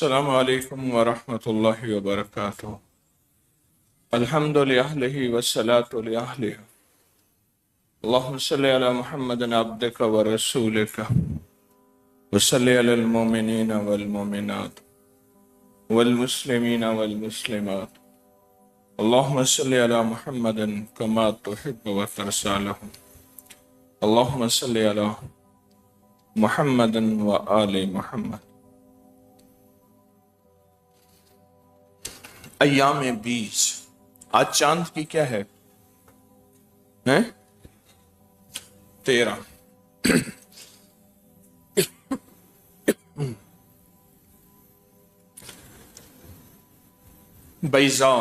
السلام علیکم ورحمۃ اللہ وبرکاتہ۔ الحمد للہ والصلاة لأہلہ۔ اللہم صلی علی محمد عبدک ورسولک وصلی علی المؤمنین والمؤمنات والمسلمین والمسلمات۔ اللہم صلی علی محمد کما تحب وترضی لہ۔ اللہم صلی علی محمد وآل محمد۔ ایام 20، آج چاند کی کیا ہے؟ 13۔ بیضاء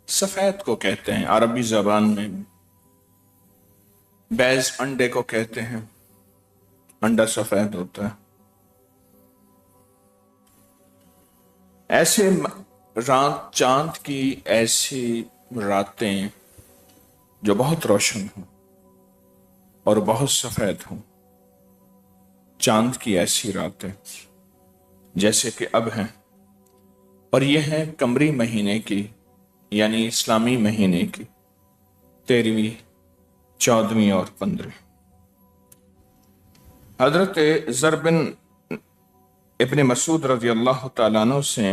سفید کو کہتے ہیں عربی زبان میں، بیض انڈے کو کہتے ہیں، انڈا سفید ہوتا ہے۔ ایسے رات چاند کی ایسی راتیں جو بہت روشن ہوں اور بہت سفید ہوں، چاند کی ایسی راتیں جیسے کہ اب ہیں، اور یہ ہیں قمری مہینے کی یعنی اسلامی مہینے کی 13ویں، 14ویں اور 15ویں۔ حضرت زر بن ابن مسعود رضی اللہ تعالیٰ عنہ سے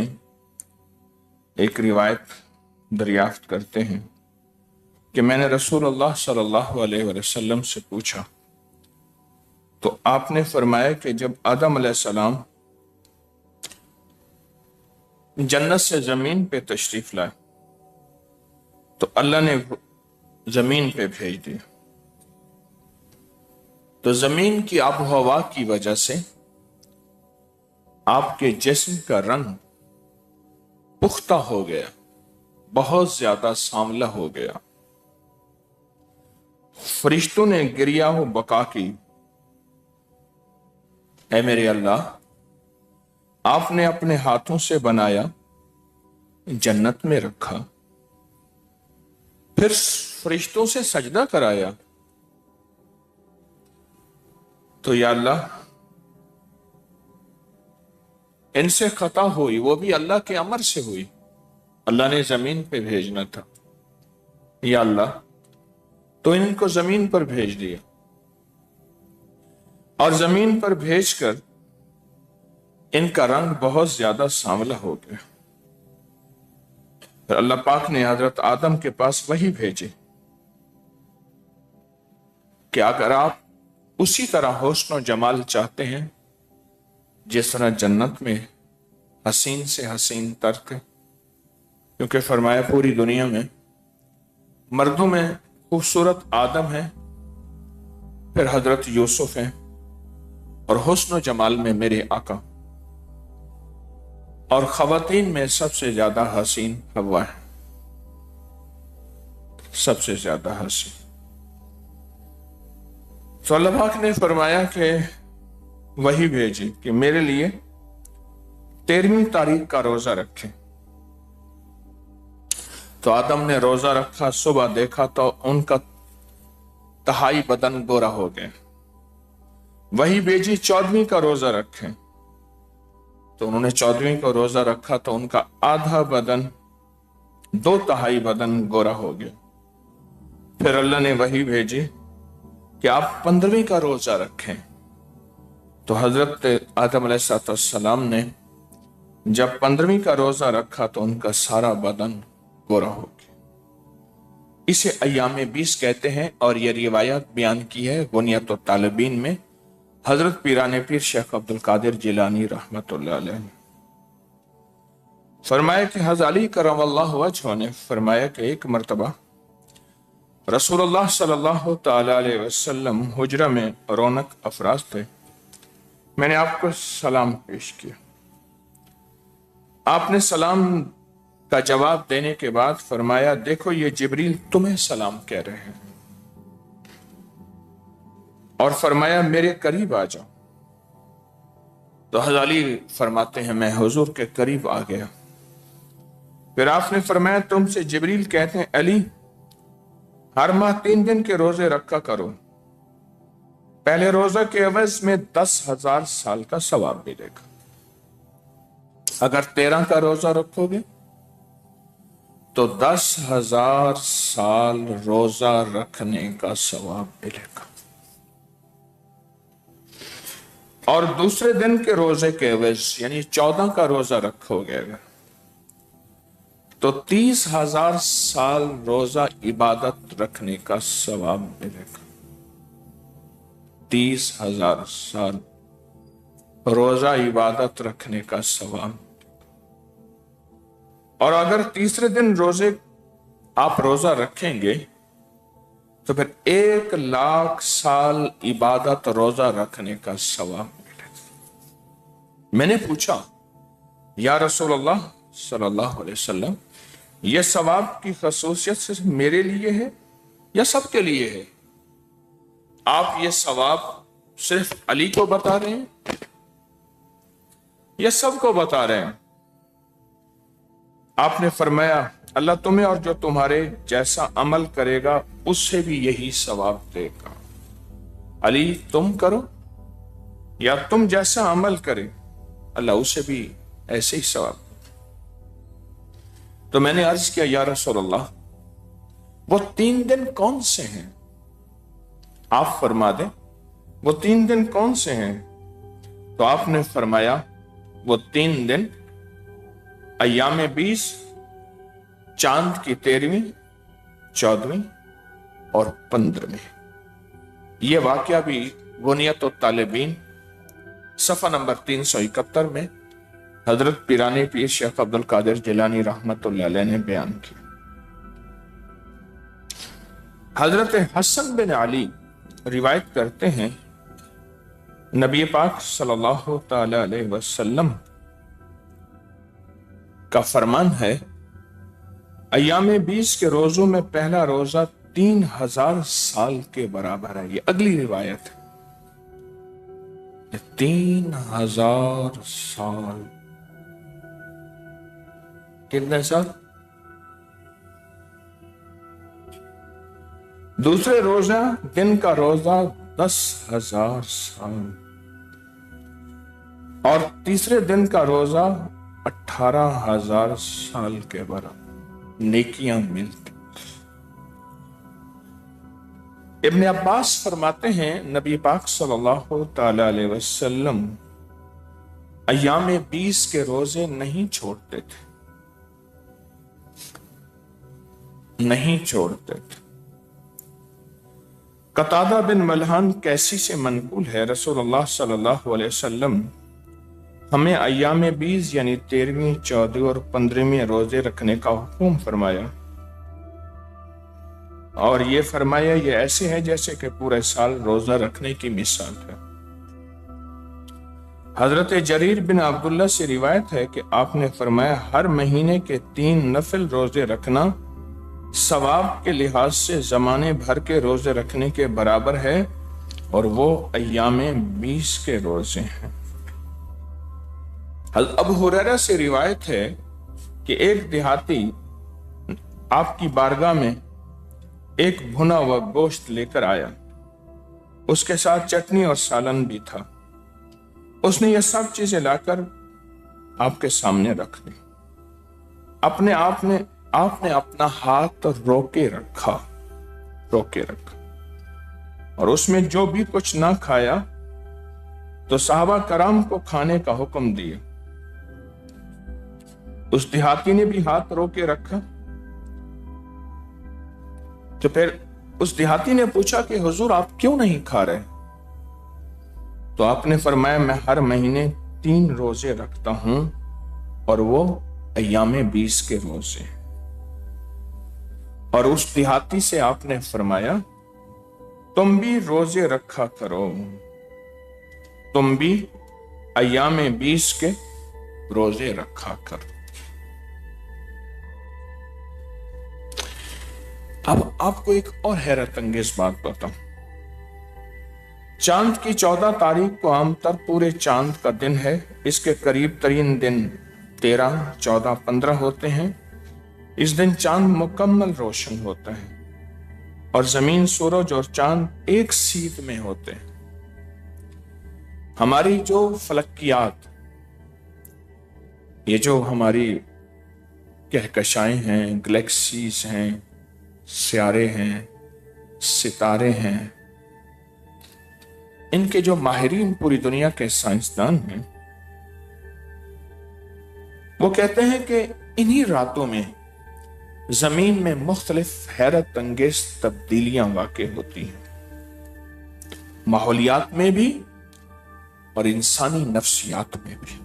ایک روایت دریافت کرتے ہیں کہ میں نے رسول اللہ صلی اللہ علیہ وسلم سے پوچھا تو آپ نے فرمایا کہ جب آدم علیہ السلام جنت سے زمین پہ تشریف لائے تو اللہ نے زمین پہ بھیج دیا، تو زمین کی آب و ہوا کی وجہ سے آپ کے جسم کا رنگ پختہ ہو گیا، بہت زیادہ سانولا ہو گیا۔ فرشتوں نے گریہ و بکا کی، اے میرے اللہ، آپ نے اپنے ہاتھوں سے بنایا، جنت میں رکھا، پھر فرشتوں سے سجدہ کرایا، تو یا اللہ ان سے خطا ہوئی، وہ بھی اللہ کے امر سے ہوئی، اللہ نے زمین پہ بھیجنا تھا، یا اللہ تو ان کو زمین پر بھیج دیا، اور زمین پر بھیج کر ان کا رنگ بہت زیادہ سانولا ہو گیا۔ پھر اللہ پاک نے حضرت آدم کے پاس وہی بھیجے کہ اگر آپ اسی طرح حسن و جمال چاہتے ہیں جس طرح جنت میں حسین سے حسین تر تھے، کیونکہ فرمایا پوری دنیا میں مردوں میں خوبصورت آدم ہے، پھر حضرت یوسف ہیں، اور حسن و جمال میں میرے آقا، اور خواتین میں سب سے زیادہ حسین حوا ہے، سب سے زیادہ حسین۔ تو اللہ پاک نے فرمایا کہ وہی بھیجی کہ میرے لیے 13ویں تاریخ کا روزہ رکھیں۔ تو آدم نے روزہ رکھا، صبح دیکھا تو ان کا تہائی بدن گورا ہو گیا۔ وہی بھیجی 14ویں کا روزہ رکھیں، تو انہوں نے 14ویں کا روزہ رکھا تو ان کا آدھا بدن، 2/3 بدن گورا ہو گیا۔ پھر اللہ نے وہی بھیجی کہ آپ 15ویں کا روزہ رکھیں، تو حضرت آدم علیہ السلام نے جب 15ویں کا روزہ رکھا تو ان کا سارا بدن گورا ہو گیا۔ اسے ایام 20 کہتے ہیں، اور یہ روایت بیان کی ہے غنیت الطالبین میں حضرت پیران پیر شیخ عبد القادر جیلانی رحمۃ اللہ علیہ نے۔ فرمایا کہ حضرت علی کرم اللہ وجہہ نے فرمایا کہ ایک مرتبہ رسول اللہ صلی اللہ تعالی علیہ وسلم حجرہ میں رونق افراز تھے، میں نے آپ کو سلام پیش کیا، آپ نے سلام کا جواب دینے کے بعد فرمایا دیکھو یہ جبریل تمہیں سلام کہہ رہے ہیں، اور فرمایا میرے قریب آ جاؤ۔ تو حضرت علی فرماتے ہیں میں حضور کے قریب آ گیا، پھر آپ نے فرمایا تم سے جبریل کہتے ہیں علی ہر ماہ 3 دن کے روزے رکھا کرو، پہلے روزہ کے عوض میں 10,000 سال کا ثواب ملے گا۔ اگر 13 کا روزہ رکھو گے تو 10,000 سال روزہ رکھنے کا ثواب ملے گا، اور دوسرے دن کے روزے کے عوض یعنی 14 کا روزہ رکھو گے تو 30,000 سال روزہ عبادت رکھنے کا ثواب ملے گا۔ 30,000 سال روزہ عبادت رکھنے کا ثواب۔ اور اگر تیسرے دن آپ روزہ رکھیں گے تو پھر 1,00,000 سال عبادت روزہ رکھنے کا ثواب ملے گا۔ میں نے پوچھا یا رسول اللہ صلی اللہ علیہ وسلم، یہ ثواب کی خصوصیت صرف میرے لیے ہے یا سب کے لیے ہے؟ آپ یہ ثواب صرف علی کو بتا رہے ہیں یا سب کو بتا رہے ہیں؟ آپ نے فرمایا اللہ تمہیں اور جو تمہارے جیسا عمل کرے گا اس سے بھی یہی ثواب دے گا۔ علی تم کرو یا تم جیسا عمل کرے اللہ اسے بھی ایسے ہی ثواب۔ تو میں نے عرض کیا یا رسول اللہ وہ 3 دن کون سے ہیں؟ آپ فرما دیں وہ 3 دن کون سے ہیں؟ تو آپ نے فرمایا وہ 3 دن ایام 20، چاند کی 13ویں، 14ویں اور 15ویں۔ یہ واقعہ بھی بنیت الطالبین صفحہ نمبر 371 میں حضرت پیرانی پیر شیخ عبد القادر جیلانی رحمت اللہ علیہ نے بیان کیا۔ حضرت حسن بن علی روایت کرتے ہیں نبی پاک صلی اللہ تعالی علیہ وسلم کا فرمان ہے ایام 20 کے روزوں میں پہلا روزہ 3,000 سال کے برابر ہے۔ یہ اگلی روایت ہے، 3,000 سال۔ کتنے سال؟ دوسرے روزہ دن کا روزہ 10,000 سال، اور تیسرے دن کا روزہ 18,000 سال کے برابر نیکیاں ملتی۔ ابن عباس فرماتے ہیں نبی پاک صلی اللہ تعالی علیہ وسلم ایام 20 کے روزے نہیں چھوڑتے تھے، نہیں چھوڑتے تھے۔ قتادہ بن ملحان کیسی سے منقول ہے رسول اللہ صلی اللہ علیہ وسلم ہمیں ایام 20 یعنی 13ویں، 14ویں اور 15ویں روزے رکھنے کا حکم فرمایا، اور یہ فرمایا یہ ایسے ہے جیسے کہ پورے سال روزہ رکھنے کی مثال ہے۔ حضرت جریر بن عبداللہ سے روایت ہے کہ آپ نے فرمایا ہر مہینے کے 3 نفل روزے رکھنا ثواب کے لحاظ سے زمانے بھر کے روزے رکھنے کے برابر ہے، اور وہ ایام 20 کے روزے ہیں۔ ابو ہریرہ سے روایت ہے کہ ایک دیہاتی آپ کی بارگاہ میں ایک بھنا ہوا گوشت لے کر آیا، اس کے ساتھ چٹنی اور سالن بھی تھا۔ اس نے یہ سب چیزیں لا کر آپ کے سامنے رکھ دی۔ آپ نے اپنا ہاتھ روکے رکھا اور اس میں جو بھی کچھ نہ کھایا تو صحابہ کرام کو کھانے کا حکم دیا۔ اس دیہاتی نے بھی ہاتھ روکے رکھا، تو پھر اس دیہاتی نے پوچھا کہ حضور آپ کیوں نہیں کھا رہے؟ تو آپ نے فرمایا میں ہر مہینے 3 روزے رکھتا ہوں، اور وہ ایام 20 کے روزے۔ اور اس دیہاتی سے آپ نے فرمایا تم بھی روزے رکھا کرو، تم بھی ایام 20 کے روزے رکھا کرو۔ اب آپ کو ایک اور حیرت انگیز بات بتاؤں۔ چاند کی 14 تاریخ کو عام طر پورے چاند کا دن ہے، اس کے قریب ترین دن 13، 14، 15 ہوتے ہیں۔ اس دن چاند مکمل روشن ہوتا ہے اور زمین، سورج اور چاند ایک سیدھ میں ہوتے ہیں۔ ہماری جو فلکیات یہ جو ہماری کہکشائیں ہیں، گلیکسیز ہیں، سیارے ہیں، ستارے ہیں، ان کے جو ماہرین پوری دنیا کے سائنسدان ہیں، وہ کہتے ہیں کہ انہی راتوں میں زمین میں مختلف حیرت انگیز تبدیلیاں واقع ہوتی ہیں، ماحولیات میں بھی اور انسانی نفسیات میں بھی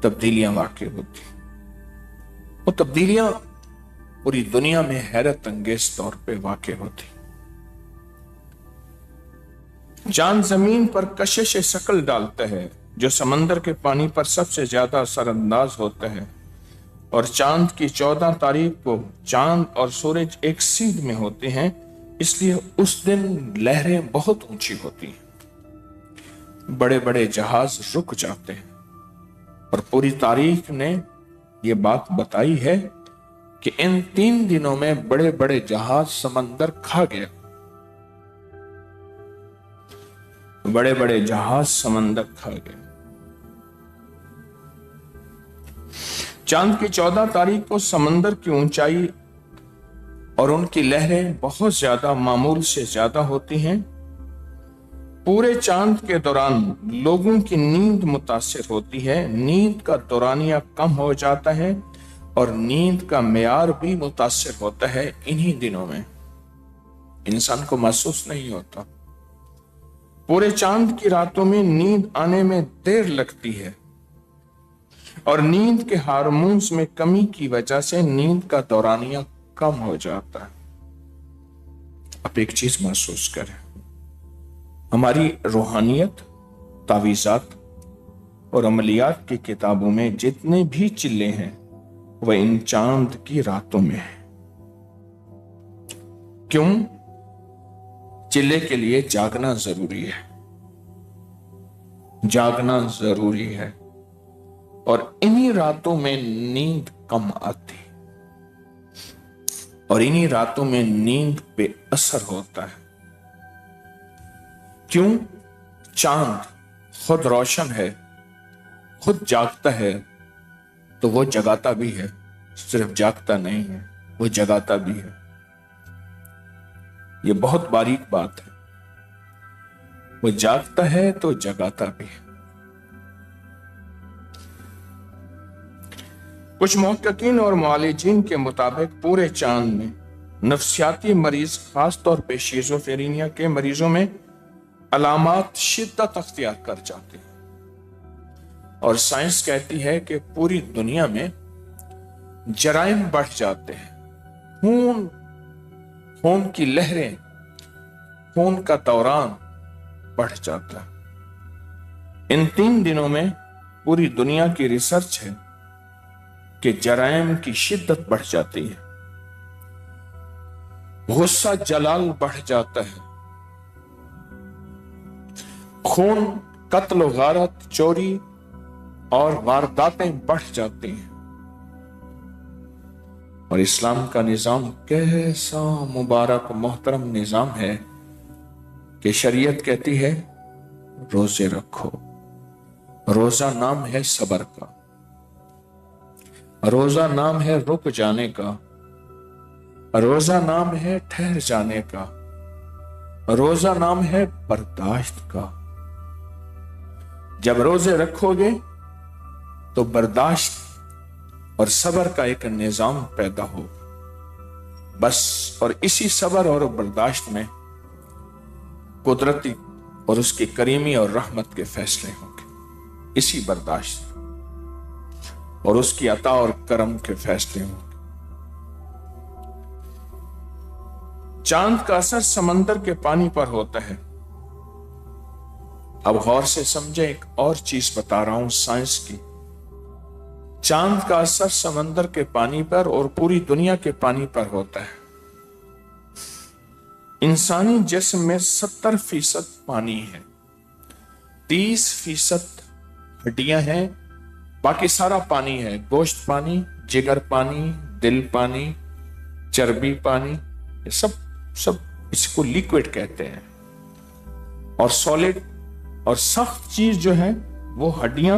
تبدیلیاں واقع ہوتی ہیں۔ وہ تبدیلیاں پوری دنیا میں حیرت انگیز طور پہ واقع ہوتی ہیں۔ چاند زمین پر کشش شکل ڈالتا ہے جو سمندر کے پانی پر سب سے زیادہ اثر انداز ہوتا ہے، اور چاند کی 14 تاریخ کو چاند اور سورج ایک سیدھ میں ہوتے ہیں، اس لیے اس دن لہریں بہت اونچی ہوتی ہیں، بڑے بڑے جہاز رک جاتے ہیں، اور پوری تاریخ نے یہ بات بتائی ہے کہ ان 3 دنوں میں بڑے بڑے جہاز سمندر کھا گیا، بڑے بڑے جہاز سمندر کھا گئے۔ چاند کی 14 تاریخ کو سمندر کی اونچائی اور ان کی لہریں بہت زیادہ معمول سے زیادہ ہوتی ہیں۔ پورے چاند کے دوران لوگوں کی نیند متاثر ہوتی ہے، نیند کا دورانیہ کم ہو جاتا ہے اور نیند کا معیار بھی متاثر ہوتا ہے۔ انہی دنوں میں انسان کو محسوس نہیں ہوتا۔ پورے چاند کی راتوں میں نیند آنے میں دیر لگتی ہے، اور نیند کے ہارمونز میں کمی کی وجہ سے نیند کا دورانیہ کم ہو جاتا ہے۔ اب ایک چیز محسوس کریں، ہماری روحانیت، تعویذات اور عملیات کی کتابوں میں جتنے بھی چلے ہیں وہ ان چاند کی راتوں میں ہیں۔ کیوں؟ چلے کے لیے جاگنا ضروری ہے، جاگنا ضروری ہے، اور انہی راتوں میں نیند کم آتی، اور انہی راتوں میں نیند پہ اثر ہوتا ہے۔ کیوں؟ چاند خود روشن ہے، خود جاگتا ہے، تو وہ جگاتا بھی ہے، صرف جاگتا نہیں ہے، وہ جگاتا بھی ہے۔ یہ بہت باریک بات ہے، وہ جاگتا ہے تو جگاتا بھی ہے۔ کچھ محققین اور معالجین کے مطابق پورے چاند میں نفسیاتی مریض، خاص طور پہ شیزوفرینیا کے مریضوں میں علامات شدت اختیار کر جاتے ہیں، اور سائنس کہتی ہے کہ پوری دنیا میں جرائم بڑھ جاتے ہیں، خون کی لہریں، خون کا دوران بڑھ جاتا ہے۔ ان 3 دنوں میں پوری دنیا کی ریسرچ ہے کہ جرائم کی شدت بڑھ جاتی ہے، غصہ جلال بڑھ جاتا ہے، خون، قتل و غارت، چوری اور وارداتیں بڑھ جاتی ہیں۔ اور اسلام کا نظام کیسا مبارک محترم نظام ہے کہ شریعت کہتی ہے روزے رکھو۔ روزہ نام ہے صبر کا، روزہ نام ہے رک جانے کا، روزہ نام ہے ٹھہر جانے کا، روزہ نام ہے برداشت کا۔ جب روزے رکھو گے تو برداشت اور صبر کا ایک نظام پیدا ہوگا، بس، اور اسی صبر اور برداشت میں قدرتی اور اس کی کریمی اور رحمت کے فیصلے ہوں گے، اسی برداشت اور اس کی عطا اور کرم کے فیصلے ہوں گے۔ چاند کا اثر سمندر کے پانی پر ہوتا ہے۔ اب غور سے سمجھیں، ایک اور چیز بتا رہا ہوں سائنس کی۔ چاند کا اثر سمندر کے پانی پر اور پوری دنیا کے پانی پر ہوتا ہے۔ انسانی جسم میں 70% پانی ہے، 30% ہڈیاں ہیں، باقی سارا پانی ہے، گوشت پانی، جگر پانی، دل پانی، چربی پانی، یہ سب اس کو لیکوڈ کہتے ہیں۔ اور سالڈ اور سخت چیز جو ہے وہ ہڈیاں،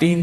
3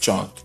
14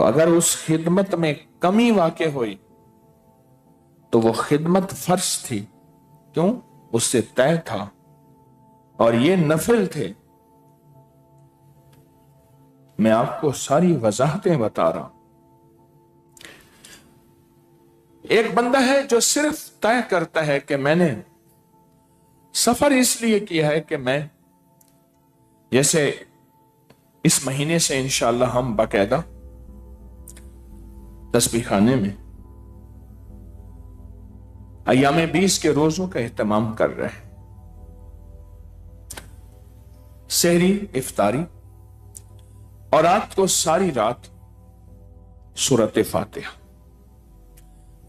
تو اگر اس خدمت میں کمی واقع ہوئی تو وہ خدمت فرض تھی، کیوں؟ اس سے طے تھا، اور یہ نفل تھے۔ میں آپ کو ساری وضاحتیں بتا رہا ہوں۔ ایک بندہ ہے جو صرف طے کرتا ہے کہ میں نے سفر اس لیے کیا ہے کہ میں، جیسے اس مہینے سے انشاءاللہ ہم باقاعدہ تسبیح خانے میں ایام 20 کے روزوں کا اہتمام کر رہے ہیں، سحری، افطاری، اور رات کو ساری رات سورۃ فاتحہ،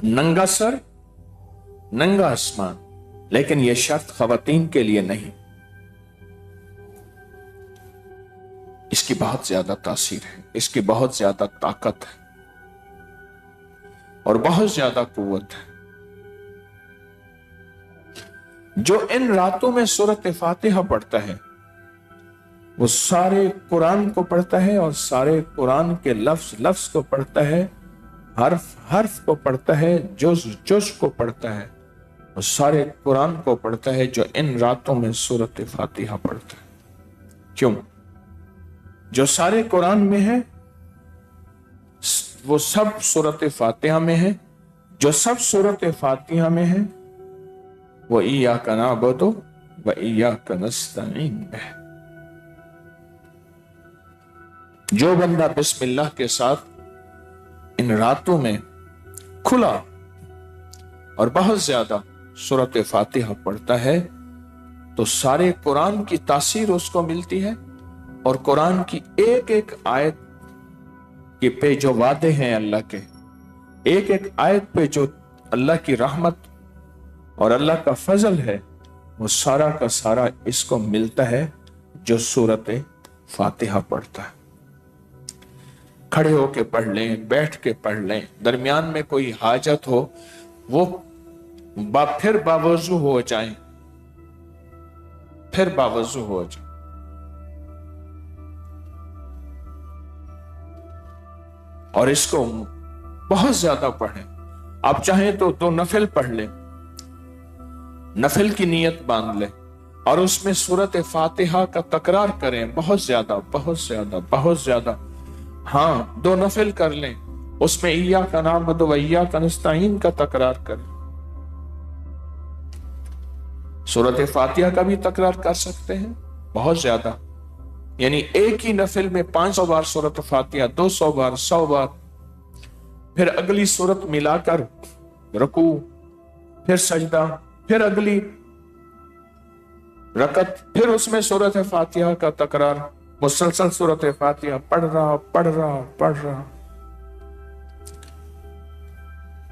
ننگا سر ننگا آسمان، لیکن یہ شرط خواتین کے لیے نہیں۔ اس کی بہت زیادہ تاثیر ہے، اس کی بہت زیادہ طاقت ہے اور بہت زیادہ قوت ہے۔ جو ان راتوں میں سورۃ فاتحہ پڑھتا ہے وہ سارے قرآن کو پڑھتا ہے، اور سارے قرآن کے لفظ لفظ کو پڑھتا ہے، حرف حرف کو پڑھتا ہے، جز جز کو پڑھتا ہے، اور سارے قرآن کو پڑھتا ہے جو ان راتوں میں سورۃ فاتحہ پڑھتا ہے۔ کیوں؟ جو سارے قرآن میں ہے وہ سب سورۃ فاتحہ میں ہے، جو سب سورۃ فاتحہ میں ہے وہ ایاک نعبد و ایاک نستعین ہے۔ جو بندہ بسم اللہ کے ساتھ ان راتوں میں کھلا اور بہت زیادہ سورۃ فاتحہ پڑھتا ہے تو سارے قرآن کی تاثیر اس کو ملتی ہے، اور قرآن کی ایک ایک آیت کے پہ جو وعدے ہیں اللہ کے، ایک ایک آیت پہ جو اللہ کی رحمت اور اللہ کا فضل ہے، وہ سارا کا سارا اس کو ملتا ہے جو سورۃ فاتحہ پڑھتا ہے۔ کھڑے ہو کے پڑھ لیں، بیٹھ کے پڑھ لیں، درمیان میں کوئی حاجت ہو وہ پھر باوضو ہو جائیں، پھر باوضو ہو جائیں۔ اور اس کو بہت زیادہ پڑھیں۔ آپ چاہیں تو 2 نفل پڑھ لیں، نفل کی نیت باندھ لیں، اور اس میں سورۃ فاتحہ کا تکرار کریں، بہت زیادہ بہت زیادہ بہت زیادہ۔ ہاں 2 نفل کر لیں، اس میں ایاک نعبد و ایاک نستعین کا تکرار کریں۔ سورۃ فاتحہ کا بھی تکرار کر سکتے ہیں بہت زیادہ، یعنی ایک ہی نفل میں 500 بار سورۃ فاتحہ، 200 بار، 100 بار، پھر اگلی سورت ملا کر رکوع، پھر سجدہ، پھر اگلی رکعت، پھر اس میں سورۃ فاتحہ کا تکرار، مسلسل سورۃ فاتحہ پڑھ رہا،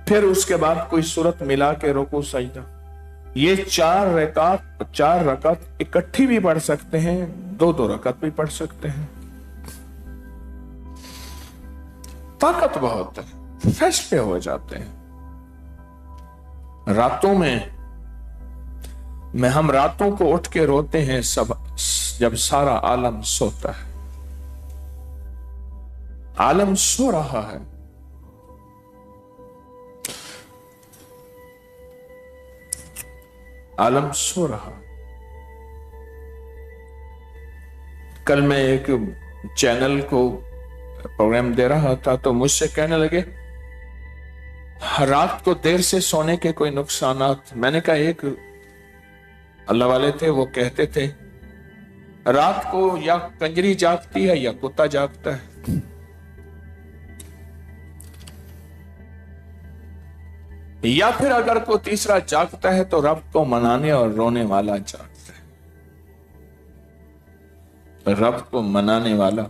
پھر اس کے بعد کوئی سورت ملا کے رکوع سجدہ۔ یہ 4 رکعت اکٹھی بھی پڑھ سکتے ہیں، 2 رکعت بھی پڑھ سکتے ہیں۔ طاقت بہت ہے، فیصلے ہو جاتے ہیں۔ راتوں میں ہم راتوں کو اٹھ کے روتے ہیں جب سارا عالم سوتا ہے۔ عالم سو رہا ہے، عالم سو رہا۔ کل میں ایک چینل کو پروگرام دے رہا تھا تو مجھ سے کہنے لگے رات کو دیر سے سونے کے کوئی نقصانات۔ میں نے کہا ایک اللہ والے تھے، وہ کہتے تھے رات کو یا کنجری جاگتی ہے یا کتا جاگتا ہے۔ یا پھر اگر کوئی تیسرا جاگتا ہے تو رب کو منانے اور رونے والا جاگتا ہے۔ رب کو منانے والا،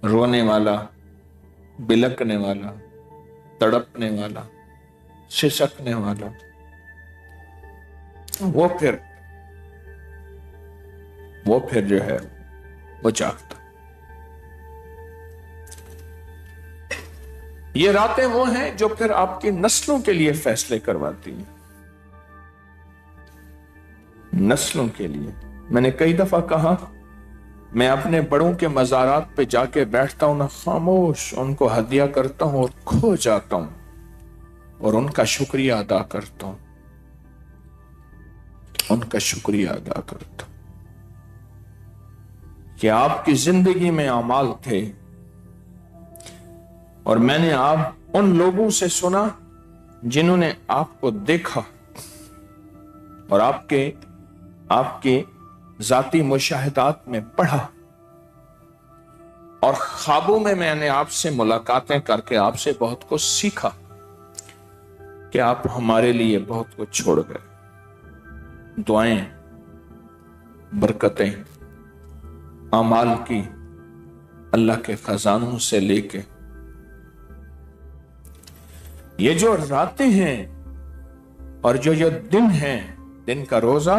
رونے والا، بلکنے والا، تڑپنے والا، سسکنے والا، وہ پھر جو ہے وہ جاگتا۔ یہ راتیں وہ ہیں جو پھر آپ کی نسلوں کے لیے فیصلے کرواتی ہیں، نسلوں کے لیے۔ میں نے کئی دفعہ کہا میں اپنے بڑوں کے مزارات پہ جا کے بیٹھتا ہوں نہ، خاموش ان کو ہدیہ کرتا ہوں اور کھو جاتا ہوں اور ان کا شکریہ ادا کرتا ہوں، ان کا شکریہ ادا کرتا ہوں کہ آپ کی زندگی میں اعمال تھے اور میں نے آپ ان لوگوں سے سنا جنہوں نے آپ کو دیکھا اور آپ کے ذاتی مشاہدات میں پڑھا، اور خوابوں میں نے آپ سے ملاقاتیں کر کے آپ سے بہت کچھ سیکھا کہ آپ ہمارے لیے بہت کچھ چھوڑ گئے، دعائیں، برکتیں، اعمال کی، اللہ کے خزانوں سے لے کے یہ جو راتیں ہیں اور جو یہ دن ہیں، دن کا روزہ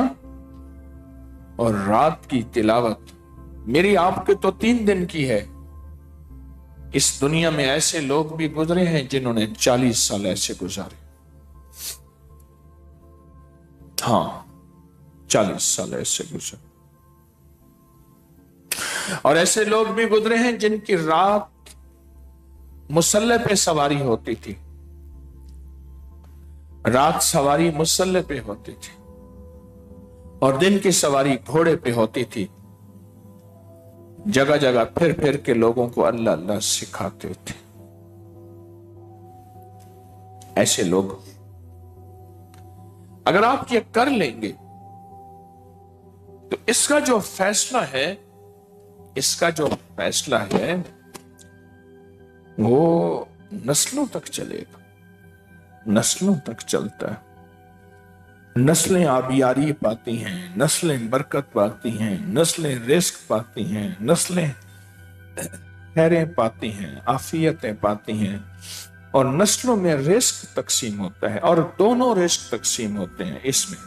اور رات کی تلاوت، میری آپ کے تو 3 دن کی ہے۔ اس دنیا میں ایسے لوگ بھی گزرے ہیں جنہوں نے 40 سال ایسے گزارے، ہاں 40 سال ایسے گزرے، اور ایسے لوگ بھی گزرے ہیں جن کی رات مسلح پہ سواری ہوتی تھی، رات سواری مسلح پہ ہوتی تھی اور دن کی سواری گھوڑے پہ ہوتی تھی، جگہ جگہ پھر پھر کے لوگوں کو اللہ اللہ سکھاتے تھے۔ ایسے لوگ اگر آپ یہ کر لیں گے تو اس کا جو فیصلہ ہے وہ نسلوں تک چلے گا، نسلوں تک چلتا ہے، نسلیں آبیاری پاتی ہیں، نسلیں برکت پاتی ہیں، نسلیں رزق پاتی ہیں، نسلیں خیریں پاتی ہیں، عافیتیں پاتی ہیں، اور نسلوں میں رزق تقسیم ہوتا ہے، اور دونوں رزق تقسیم ہوتے ہیں اس میں،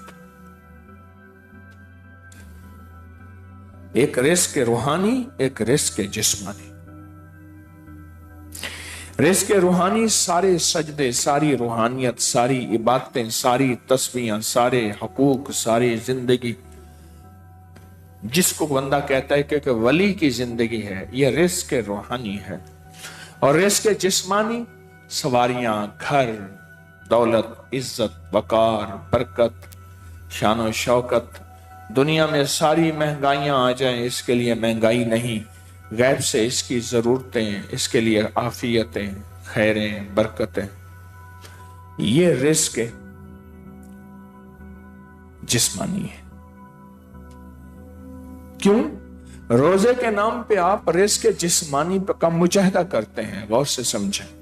ایک رزق روحانی، ایک رزق جسمانی۔ رزق روحانی سارے سجدے، ساری روحانیت، ساری عبادتیں، ساری تسبیحاں، سارے حقوق، ساری زندگی، جس کو بندہ کہتا ہے کہ ولی کی زندگی ہے، یہ رزق روحانی ہے۔ اور رزق جسمانی سواریاں، گھر، دولت، عزت، وقار، برکت، شان و شوکت، دنیا میں ساری مہنگائیاں آ جائیں اس کے لیے مہنگائی نہیں، غیب سے اس کی ضرورتیں، اس کے لیے عافیتیں، خیریں، برکتیں، یہ رزق جسمانی ہے۔ کیوں؟ روزے کے نام پہ آپ رزق جسمانی کا مجاہدہ کرتے ہیں، غور سے سمجھیں،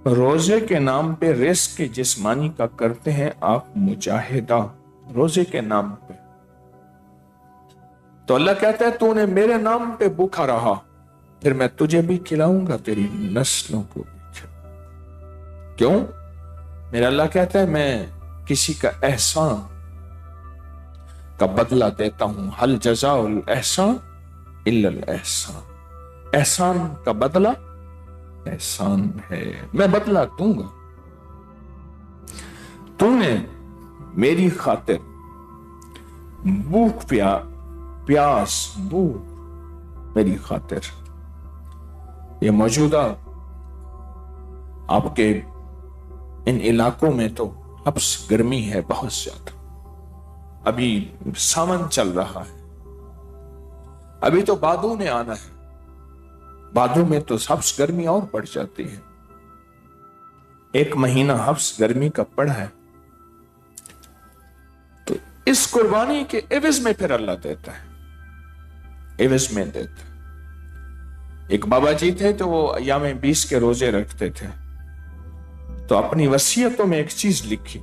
روزے کے نام پہ رزق جسمانی کا کرتے ہیں آپ مجاہدہ، روزے کے نام پہ۔ تو اللہ کہتا ہے تو نے میرے نام پہ بھوکا رہا، پھر میں تجھے بھی کھلاؤں گا، تیری نسلوں کو بھی کھلاؤں۔ کیوں؟ میرا اللہ کہتا ہے میں کسی کا احسان کا بدلہ دیتا ہوں، حل جزاء الاحسان الا الاحسان، احسان کا بدلہ احسان ہے، میں بدلہ دوں گا۔ تو نے میری خاطر بھوک پیاس بھوک میری خاطر، یہ موجودہ آپ کے ان علاقوں میں تو حبس گرمی ہے بہت زیادہ، ابھی ساون چل رہا ہے، ابھی تو بادوں نے آنا ہے، بادوں میں تو حبس گرمی اور بڑھ جاتی ہے، 1 مہینہ حبس گرمی کا پڑا ہے، تو اس قربانی کے عوض میں پھر اللہ دیتا ہے، عوض میں دیتا ہے۔ ایک بابا جی تھے تو وہ ایام 20 کے روزے رکھتے تھے، تو اپنی وصیتوں میں ایک چیز لکھی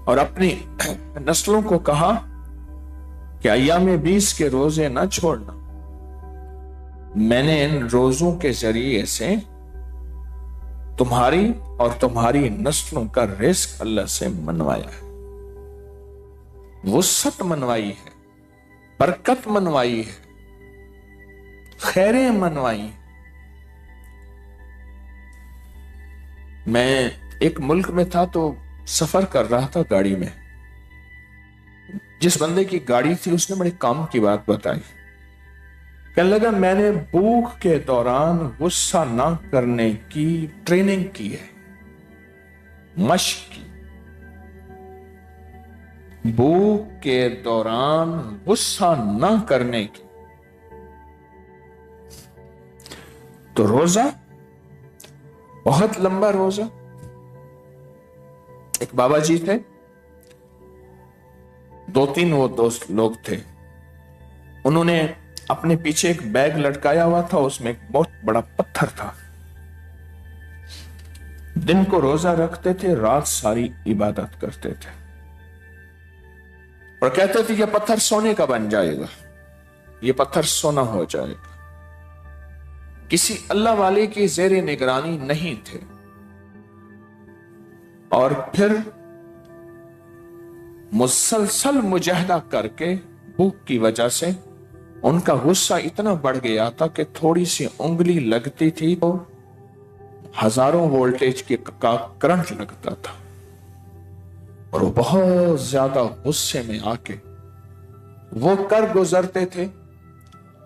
اور اپنی نسلوں کو کہا کہ ایام 20 کے روزے نہ چھوڑنا، میں نے ان روزوں کے ذریعے سے تمہاری اور تمہاری نسلوں کا رزق اللہ سے منوایا ہے، وسعت منوائی ہے، برکت منوائی ہے، خیریں منوائی۔ میں ایک ملک میں تھا تو سفر کر رہا تھا گاڑی میں، جس بندے کی گاڑی تھی اس نے بڑے کام کی بات بتائی. کہنے لگا میں نے بھوک کے دوران غصہ نہ کرنے کی ٹریننگ کی ہے، مشق کی. بھوک کے دوران غصہ نہ کرنے کی. تو روزہ، بہت لمبا روزہ. ایک بابا جی تھے، 2-3 وہ دوست لوگ تھے. انہوں نے اپنے پیچھے ایک بیگ لٹکایا ہوا تھا، اس میں ایک بہت بڑا پتھر تھا. دن کو روزہ رکھتے تھے، رات ساری عبادت کرتے تھے، اور کہتے تھے یہ پتھر سونے کا بن جائے گا، یہ پتھر سونا ہو جائے گا. کسی اللہ والے کی زیر نگرانی نہیں تھے. اور پھر مسلسل مجاہدہ کر کے بھوک کی وجہ سے ان کا غصہ اتنا بڑھ گیا تھا کہ تھوڑی سی انگلی لگتی تھی تو ہزاروں وولٹیج کا کرنٹ لگتا تھا، اور وہ بہت زیادہ غصے میں آ کے وہ کر گزرتے تھے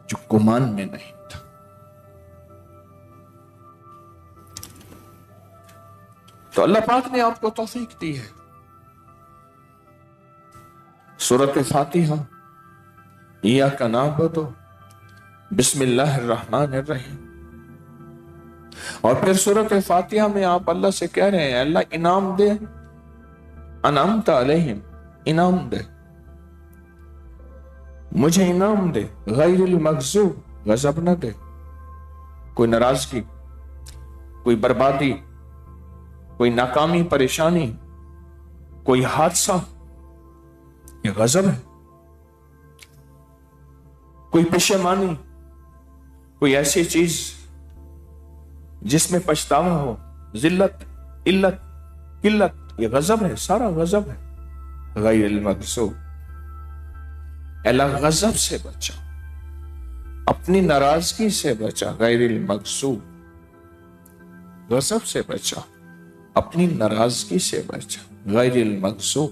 جو گمان میں نہیں تھا. تو اللہ پاک نے آپ کو توفیق دی ہے. سورۃ فاتحہ، ایاک نعبد بسم اللہ الرحمن الرحیم. اور پھر سورۃ فاتحہ میں آپ اللہ سے کہہ رہے ہیں اللہ انعام دے، انعمت علیہم، انعام دے، مجھے انعام دے، غیر المغضوب، غضب نہ دے. کوئی ناراضگی، کوئی بربادی، کوئی ناکامی، پریشانی، کوئی حادثہ، یہ غضب ہے. کوئی پشیمانی، کوئی ایسی چیز جس میں پچھتاوا ہو، ذلت، علت، قلت، یہ غضب ہے، سارا غضب ہے. غیر المغضوب، اللہ غضب سے بچا، اپنی ناراضگی سے بچا. غیر المغضوب، غضب سے بچا، اپنی ناراضگی سے بچا. غیر المغضوب،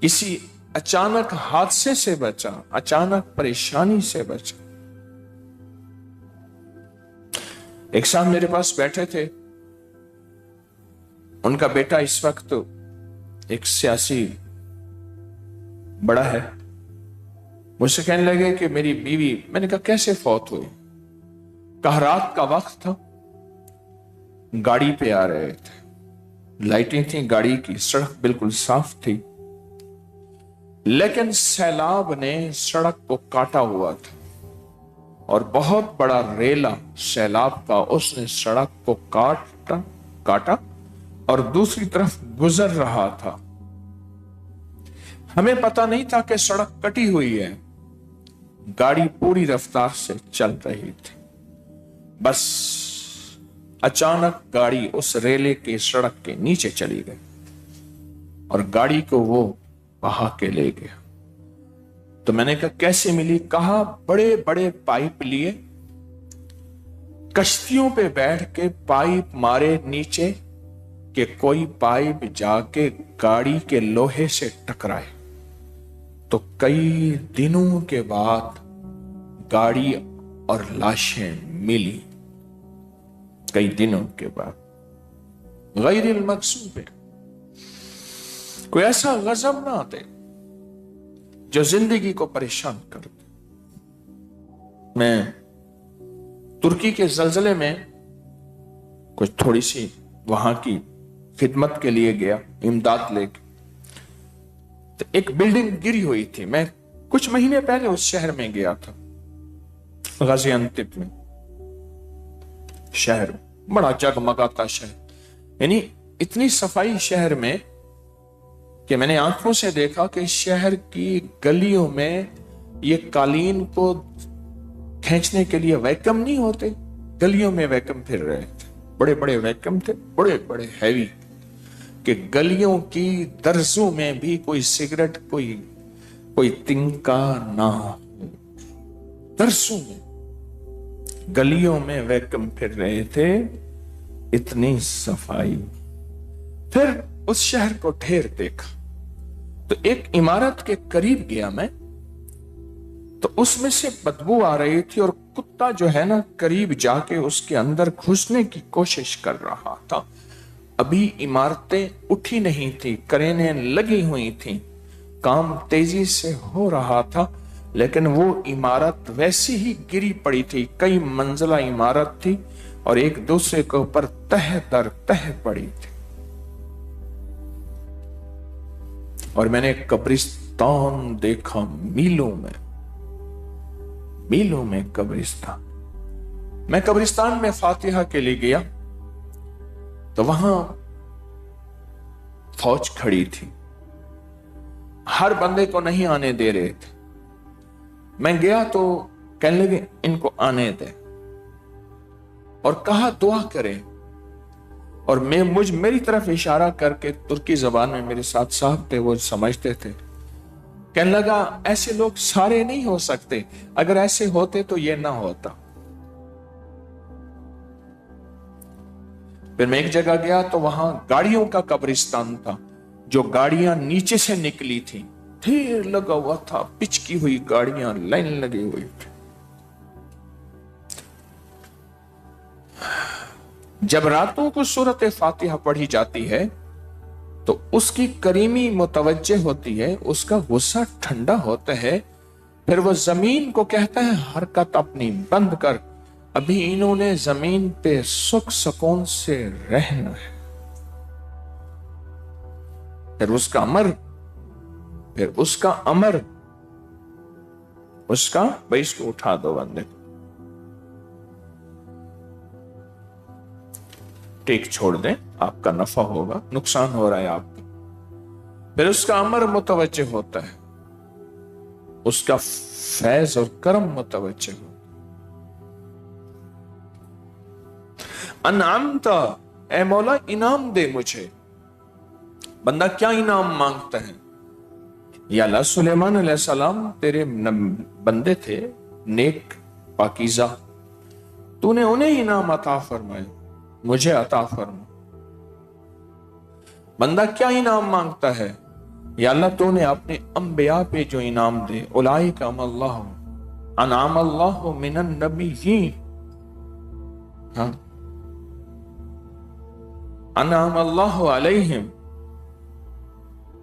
کسی اچانک حادثے سے بچا، اچانک پریشانی سے بچا. ایک صاحب میرے پاس بیٹھے تھے، ان کا بیٹا اس وقت ایک سیاسی بڑا ہے. مجھ سے کہنے لگے کہ میری بیوی، میں نے کہا کیسے فوت ہوئی؟ کہا رات کا وقت تھا، گاڑی پہ آ رہے تھے، لائٹیں تھیں گاڑی کی، سڑک بالکل صاف تھی، لیکن سیلاب نے سڑک کو کاٹا ہوا تھا، اور بہت بڑا ریلا سیلاب کا اس نے سڑک کو کاٹا اور دوسری طرف گزر رہا تھا. ہمیں پتہ نہیں تھا کہ سڑک کٹی ہوئی ہے، گاڑی پوری رفتار سے چل رہی تھی. بس اچانک گاڑی اس ریلے کے سڑک کے نیچے چلی گئی اور گاڑی کو وہ بہا کے لے گیا. تو میں نے کہا کیسے ملی؟ کہا بڑے بڑے پائپ لیے، کشتیوں پہ بیٹھ کے پائپ مارے نیچے کہ کوئی پائپ جا کے گاڑی کے لوہے سے ٹکرائے. تو کئی دنوں کے بعد گاڑی اور لاشیں ملی، کئی دنوں کے بعد. غیر المقصود ہے، کوئی ایسا غضب نہ آتے جو زندگی کو پریشان کر دے. میں ترکی کے زلزلے میں کچھ تھوڑی سی وہاں کی خدمت کے لیے گیا، امداد لے کے. تو ایک بلڈنگ گری ہوئی تھی. میں کچھ مہینے پہلے اس شہر میں گیا تھا، غازی انتب میں. شہر بڑا جگمگاتا شہر، یعنی اتنی صفائی شہر میں کہ میں نے آنکھوں سے دیکھا کہ شہر کی گلیوں میں یہ قالین کو کھینچنے کے لیے ویکم نہیں ہوتے، گلیوں میں ویکم پھر رہے تھے. بڑے بڑے ویکم تھے، بڑے بڑے ہیوی، کہ گلیوں کی درزوں میں بھی کوئی سگریٹ، کوئی تنکا نہ ہو. درزوں میں، گلیوں میں ویکم پھر رہے تھے، اتنی صفائی. پھر اس شہر کو ڈھیر دیکھا تو ایک عمارت کے قریب گیا میں، تو اس میں سے بدبو آ رہی تھی، اور کتا جو ہے نا قریب جا کے اس کے اندر گھسنے کی کوشش کر رہا تھا۔ ابھی عمارتیں اٹھی نہیں تھی، کرینیں لگی ہوئی تھیں، کام تیزی سے ہو رہا تھا، لیکن وہ عمارت ویسی ہی گری پڑی تھی۔ کئی منزلہ عمارت تھی اور ایک دوسرے کے اوپر تہ در تہ پڑی تھی، اور میں نے قبرستان دیکھا، میلوں میں قبرستان۔ میں قبرستان میں فاتحہ کے لیے گیا تو وہاں فوج کھڑی تھی، ہر بندے کو نہیں آنے دے رہے تھے۔ میں گیا تو کہنے لگے ان کو آنے دے، اور کہا دعا کرے، اور میری طرف اشارہ کر کے ترکی زبان میں، میرے ساتھ صاحب تھے وہ سمجھتے تھے، کہنے لگا ایسے لوگ سارے نہیں ہو سکتے، اگر ایسے ہوتے تو یہ نہ ہوتا۔ پھر میں ایک جگہ گیا تو وہاں گاڑیوں کا قبرستان تھا، جو گاڑیاں نیچے سے نکلی تھی، ڈھیر لگا ہوا تھا، پچکی ہوئی گاڑیاں لائن لگی ہوئی تھی۔ جب راتوں کو سورۃ فاتحہ پڑھی جاتی ہے تو اس کی کریمی متوجہ ہوتی ہے، اس کا غصہ ٹھنڈا ہوتا ہے، پھر وہ زمین کو کہتا ہے حرکت اپنی بند کر، ابھی انہوں نے زمین پہ سکھ سکون سے رہنا ہے۔ پھر اس کا امر بھائی اس کو اٹھا دو، بندے ٹیک چھوڑ دیں، آپ کا نفع ہوگا، نقصان ہو رہا ہے آپ کا۔ پھر اس کا امر متوجہ ہوتا ہے، اس کا فیض اور کرم متوجہ ہوتا ہے۔ انعمت، اے مولا انعام دے مجھے۔ بندہ کیا انعام مانگتا ہے؟ یا اللہ سلیمان علیہ السلام تیرے بندے تھے، نیک پاکیزہ، تو نے انہیں انعام عطا فرمائے، مجھے عطا فرما۔ بندہ کیا انعام مانگتا ہے؟ یا اللہ تو نے اپنے انبیاء پہ جو انعام دے، اولئک انعم اللہ من النبیین، انعم اللہ علیہم۔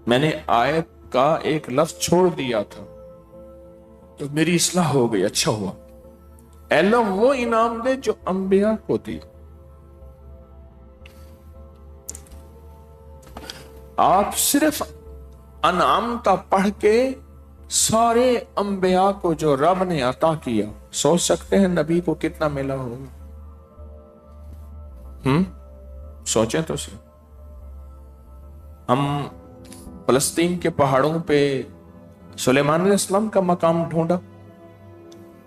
میں نے آیت کا ایک لفظ چھوڑ دیا تھا تو میری اصلاح ہو گئی، اچھا ہوا۔ اے اللہ وہ انعام دے جو انبیاء کو دی۔ آپ صرف انعامتا پڑھ کے سارے انبیاء کو جو رب نے عطا کیا، سوچ سکتے ہیں نبی کو کتنا ملا ہوگا؟ سوچیں تو صحیح۔ ہم فلسطین کے پہاڑوں پہ سلیمان علیہ السلام کا مقام ڈھونڈا،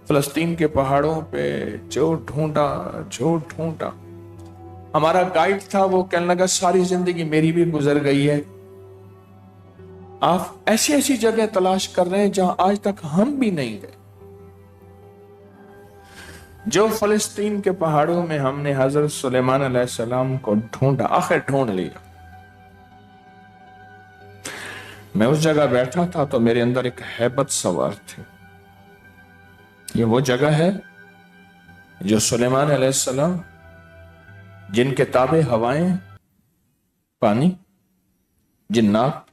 فلسطین کے پہاڑوں پہ جو ڈھونڈا، ہمارا گائیڈ تھا، وہ کہنے لگا ساری زندگی میری بھی گزر گئی ہے، آپ ایسی جگہ تلاش کر رہے ہیں جہاں آج تک ہم بھی نہیں گئے۔ جو فلسطین کے پہاڑوں میں ہم نے حضرت سلیمان علیہ السلام کو ڈھونڈا، آخر ڈھونڈ لیا۔ میں اس جگہ بیٹھا تھا تو میرے اندر ایک ہیبت سوار تھی۔ یہ وہ جگہ ہے جو سلیمان علیہ السلام، جن کے تابع ہوائیں، پانی، جنات،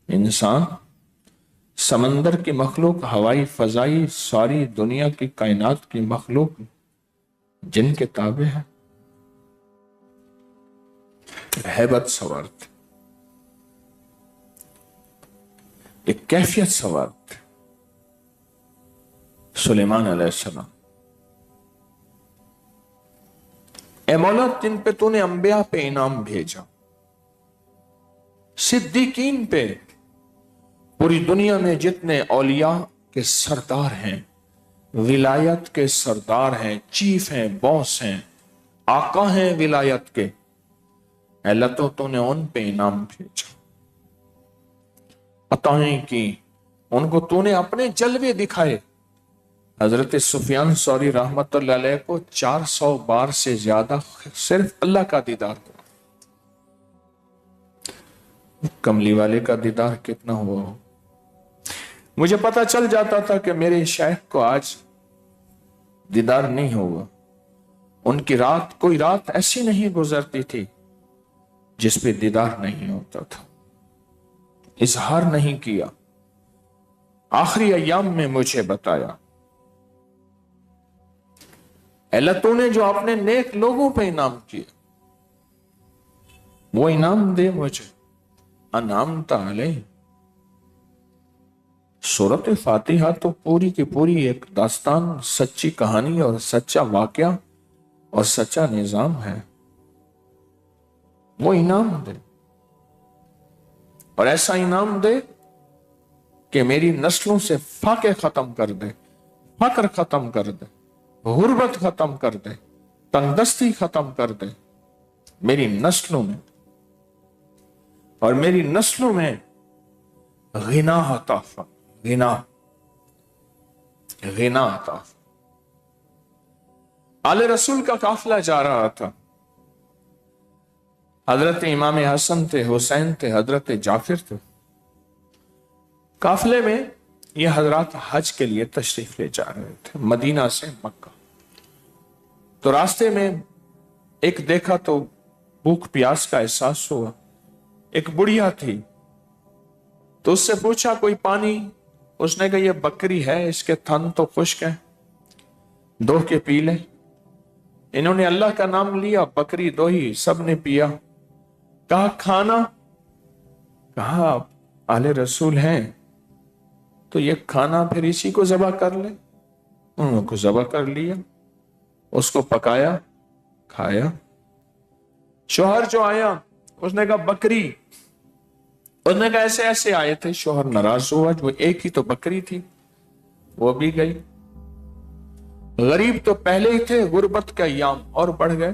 انسان، سمندر کی مخلوق، ہوائی فضائی، ساری دنیا کی کائنات کی مخلوق جن کے تابع ہے، ہیبت سوار تھی، ایک کیفیت سوار تھی سلیمان علیہ السلام۔ اے مولا جن پہ تو نے انبیاء پہ انعام بھیجا، صدیقین پہ، پوری دنیا میں جتنے اولیاء کے سردار ہیں، ولایت کے سردار ہیں، چیف ہیں، باس ہیں، آقا ہیں ولایت کے، اے اللہ تو نے ان پہ انعام بھیجا، عطائیں کی، ان کو تو نے اپنے جلوے دکھائے۔ حضرت سفیان ثوری رحمت اللہ علیہ کو 400 بار سے زیادہ صرف اللہ کا دیدار ہوا۔ کملی والے کا دیدار کتنا ہوا ہو. مجھے پتا چل جاتا تھا کہ میرے شیخ کو آج دیدار نہیں ہوگا. ان کی رات کوئی رات ایسی نہیں گزرتی تھی جس پہ دیدار نہیں ہوتا تھا. اظہار نہیں کیا. آخری ایام میں مجھے بتایا اللہ تو نے جو اپنے نیک لوگوں پہ انعام کیا وہ انعام دے مجھے. انعامت علیہ. سورۃ فاتحہ تو پوری کی پوری ایک داستان، سچی کہانی اور سچا واقعہ اور سچا نظام ہے. وہ انعام دے اور ایسا انعام دے کہ میری نسلوں سے فاقے ختم کر دے، فقر ختم کر دے، غربت ختم کر دے، تنگ دستی ختم کر دے میری نسلوں میں، اور میری نسلوں میں غنا عطا فرما، غنا عطا. آل رسول کا قافلہ جا رہا تھا. حضرت امام حسن تھے، حسین تھے، حضرت جعفر تھے. قافلے میں یہ حضرات حج کے لیے تشریف لے جا رہے تھے مدینہ سے مکہ. تو راستے میں ایک دیکھا تو بھوک پیاس کا احساس ہوا. ایک بڑھیا تھی تو اس سے پوچھا کوئی پانی؟ اس نے کہا یہ بکری ہے، اس کے تھن تو خشک ہیں، دو کے پی لے. انہوں نے اللہ کا نام لیا، بکری دوہی، سب نے پیا. کہا کھانا؟ کہا آپ آل رسول ہیں تو یہ کھانا پھر اسی کو ذبح کر لے. انہوں کو ذبح کر لیا، اس کو پکایا، کھایا. شوہر جو آیا اس نے کہا بکری. اس نے کہا ایسے ایسے آئے تھے. شوہر ناراض ہوا، جو ایک ہی تو بکری تھی وہ بھی گئی. غریب تو پہلے ہی تھے، غربت کا ایام اور بڑھ گئے.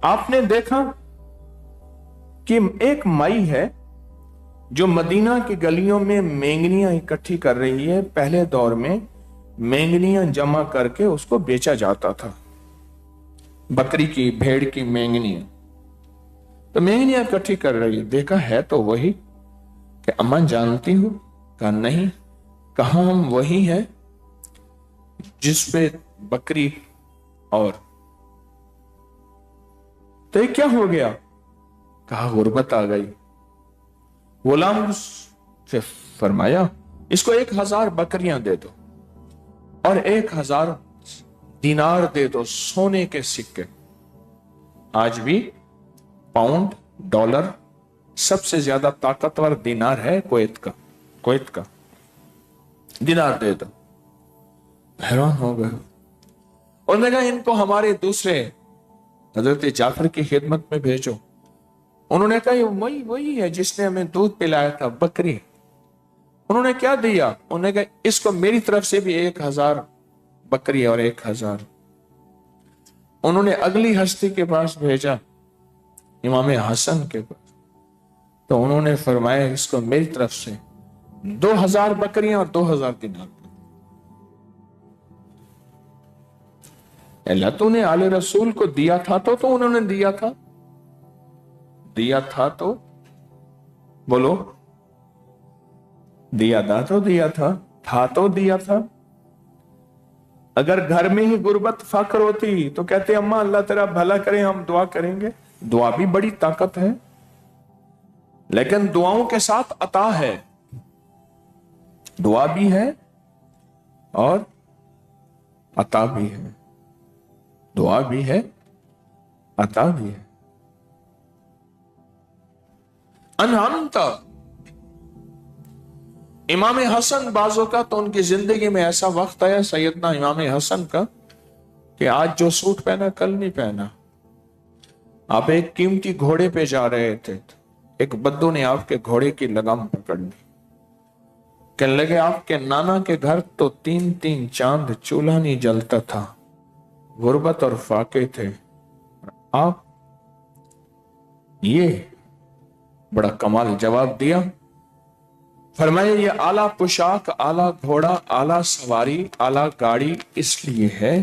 آپ نے دیکھا کہ ایک مائی ہے جو مدینہ کی گلیوں میں مینگنیاں اکٹھی کر رہی ہے. پہلے دور میں مینگنیاں جمع کر کے اس کو بیچا جاتا تھا، بکری کی، بھیڑ کی مینگنیاں. تو مینگنیاں اکٹھی کر رہی ہے. دیکھا ہے تو وہی. کہ اماں جانتی ہوں؟ کہا نہیں. کہاں ہم وہی ہیں جس پہ بکری اور. تو یہ کیا ہو گیا؟ کہا غربت آ گئی. غلام سے فرمایا اس کو 1000 بکریاں دے دو اور 1000 دینار دے دو، سونے کے سکے. آج بھی پاؤنڈ، ڈالر سب سے زیادہ طاقتور دینار ہے کویت کا. دینار دے دو. حیران ہو گئے. انہوں نے کہا ان کو ہمارے دوسرے حضرت جعفر کی خدمت میں بھیجو. انہوں نے کہا یہ وہی ہے جس نے ہمیں دودھ پلایا تھا، بکری. انہوں نے کیا دیا؟ انہوں نے کہا اس کو میری طرف سے بھی 1000 بکری اور 1000. انہوں نے اگلی ہستی کے پاس بھیجا، امام حسن کے پاس. تو انہوں نے فرمایا اس کو میری طرف سے 2000 بکریاں اور 2000 دینار. اللہ تو نے آل رسول کو دیا تھا تو انہوں نے دیا تھا تو بولو، دیا تھا. اگر گھر میں ہی غربت فقر ہوتی تو کہتے اماں اللہ تیرا بھلا کرے، ہم دعا کریں گے. دعا بھی بڑی طاقت ہے، لیکن دعاؤں کے ساتھ عطا ہے. دعا بھی ہے اور عطا بھی ہے. دعا بھی ہے، عطا بھی ہے. انعامتا. امام حسن بعضوں کا تو ان کی زندگی میں ایسا وقت آیا سیدنا امام حسن کا کہ آج جو سوٹ پہنا کل نہیں پہنا. آپ ایک قیمتی گھوڑے پہ جا رہے تھے، ایک بدو نے آپ کے گھوڑے کی لگام پکڑ لی. کہنے لگے آپ کے نانا کے گھر تو 3 چاند چولہا نہیں جلتا تھا، غربت اور فاقے تھے. آپ یہ بڑا کمال جواب دیا. فرمایا یہ اعلیٰ پوشاک، اعلیٰ گھوڑا، اعلیٰ سواری، اعلیٰ گاڑی اس لیے ہے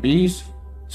20,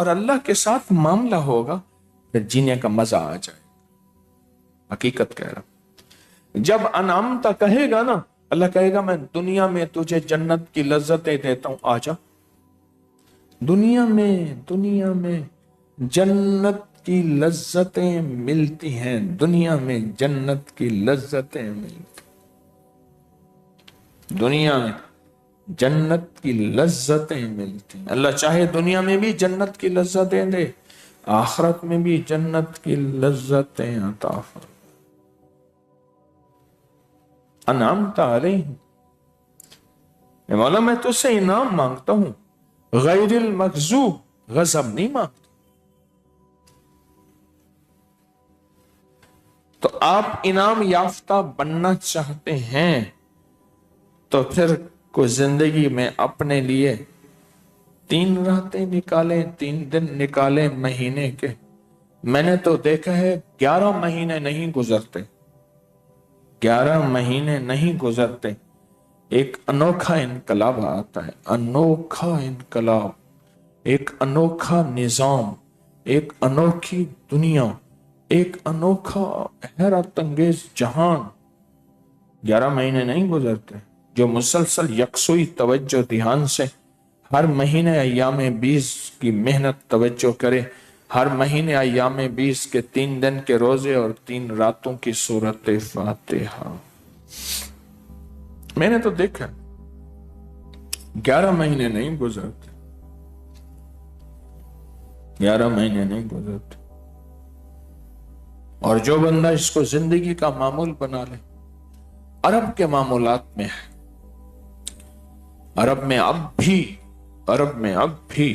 اور اللہ کے ساتھ معاملہ ہوگا، پھر جینے کا مزہ آ جائے. حقیقت کہہ رہا ہوں. جب انعامتا کہے گا نا، اللہ کہے گا میں دنیا میں تجھے جنت کی لذتیں دیتا ہوں، آ جا. دنیا میں جنت کی لذتیں ملتی ہیں، دنیا میں جنت کی لذتیں ملتی، دنیا میں جنت کی لذتیں ملتی ہیں. اللہ چاہے دنیا میں بھی جنت کی لذتیں دے، آخرت میں بھی جنت کی لذتیں عطا فرمائے. انعامت علیہم، مولا میں تجھ سے انعام مانگتا ہوں، غیر المغضوب، غضب نہیں مانگتا. تو آپ انعام یافتہ بننا چاہتے ہیں تو پھر کو زندگی میں اپنے لیے 3 راتیں نکالیں، 3 دن نکالیں مہینے کے. میں نے تو دیکھا ہے 11 مہینے نہیں گزرتے، 11 مہینے نہیں گزرتے، ایک انوکھا انقلاب آتا ہے، انوکھا انقلاب، ایک انوکھا نظام، ایک انوکھی دنیا، ایک انوکھا حیرت انگیز جہان. 11 مہینے نہیں گزرتے. جو مسلسل یکسوئی توجہ دھیان سے ہر مہینے ایام 20 کی محنت توجہ کرے، ہر مہینے ایام 20 کے 3 دن کے روزے اور 3 راتوں کی سورت فاتحہ. میں نے تو دیکھا 11 مہینے نہیں گزرتے، 11 مہینے نہیں گزرتے. اور جو بندہ اس کو زندگی کا معمول بنا لے، عرب کے معمولات میں ہے، عرب میں اب بھی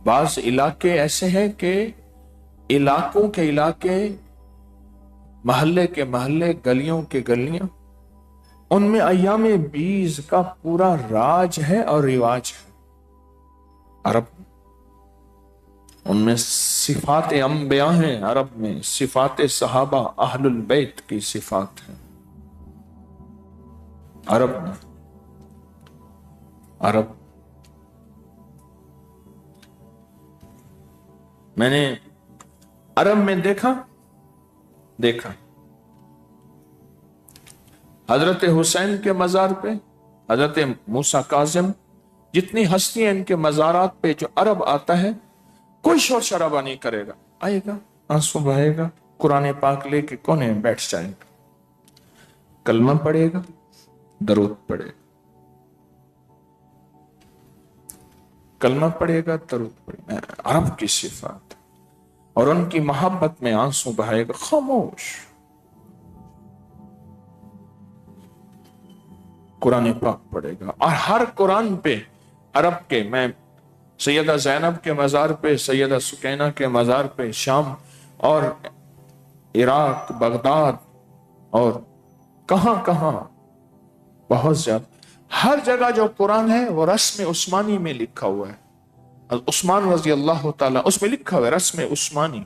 بعض علاقے ایسے ہیں کہ علاقوں کے علاقے، محلے کے محلے، گلیوں کے گلیاں، ان میں ایام 20 کا پورا راج ہے اور رواج ہے. عرب ان میں صفات انبیاء ہیں، عرب میں صفات صحابہ اہل البیت کی صفات ہیں. عرب میں نے عرب میں دیکھا حضرت حسین کے مزار پہ، حضرت موسیٰ کاظم، جتنی ہستیاں ان کے مزارات پہ جو عرب آتا ہے، کوئی شور شرابہ نہیں کرے گا. آئے گا، آنسو بہائے گا، قرآن پاک لے کے کونے میں بیٹھ جائے گا، کلمہ پڑھے گا، درود پڑھے گا، کلمہ پڑھے گا، درود پڑھے گا. عرب کی صفات. اور ان کی محبت میں آنسو بہائے گا، خاموش، قرآن پاک پڑھے گا. اور ہر قرآن پہ عرب کے، میں سیدہ زینب کے مزار پہ، سیدہ سکینہ کے مزار پہ، شام اور عراق، بغداد اور کہاں بہت زیادہ، ہر جگہ جو قرآن ہے وہ رسم عثمانی میں لکھا ہوا ہے. عثمان رضی اللہ تعالیٰ، اس میں لکھا ہوا ہے رسم عثمانی.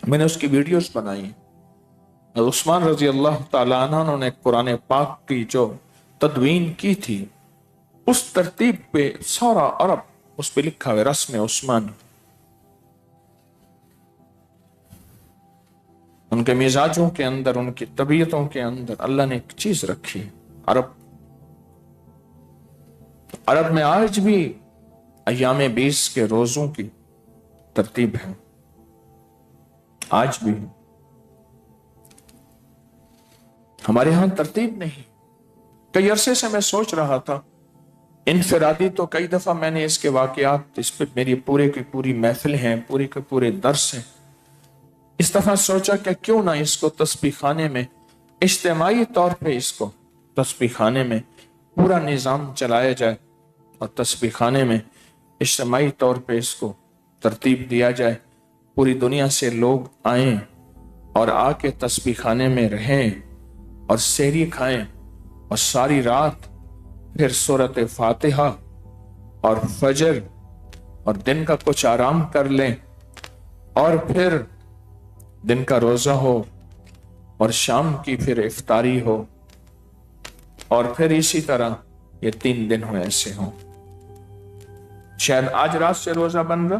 میں نے اس کی ویڈیوز بنائی ہیں. عثمان رضی اللہ تعالیٰ عنہ، انہوں نے قرآن پاک کی جو تدوین کی تھی، اس ترتیب پہ سارا عرب اس پہ لکھا ہوا ہے رسم عثمانی. ان کے مزاجوں کے اندر، ان کی طبیعتوں کے اندر اللہ نے ایک چیز رکھی ہے. عرب میں آج بھی ایام 20 کے روزوں کی ترتیب ہے، آج بھی. ہمارے ہاں ترتیب نہیں. کئی عرصے سے میں سوچ رہا تھا، انفرادی تو کئی دفعہ میں نے اس کے واقعات، اس پہ میری پورے کی پوری محفل ہیں، پورے کے پورے درس ہیں. اس دفعہ سوچا کہ کیوں نہ اس کو تسبیح خانے میں اجتماعی طور پہ، اس کو تسبیح خانے میں پورا نظام چلایا جائے، اور تسبیح خانے میں اجتماعی طور پہ اس کو ترتیب دیا جائے. پوری دنیا سے لوگ آئیں اور آ کے تسبیح خانے میں رہیں اور سحری کھائیں، اور ساری رات پھر سورت فاتحہ اور فجر اور دن کا کچھ آرام کر لیں، اور پھر دن کا روزہ ہو، اور شام کی پھر افطاری ہو، اور پھر اسی طرح یہ 3 دن ہو ایسے ہوں. شاید آج رات سے روزہ بن رہا،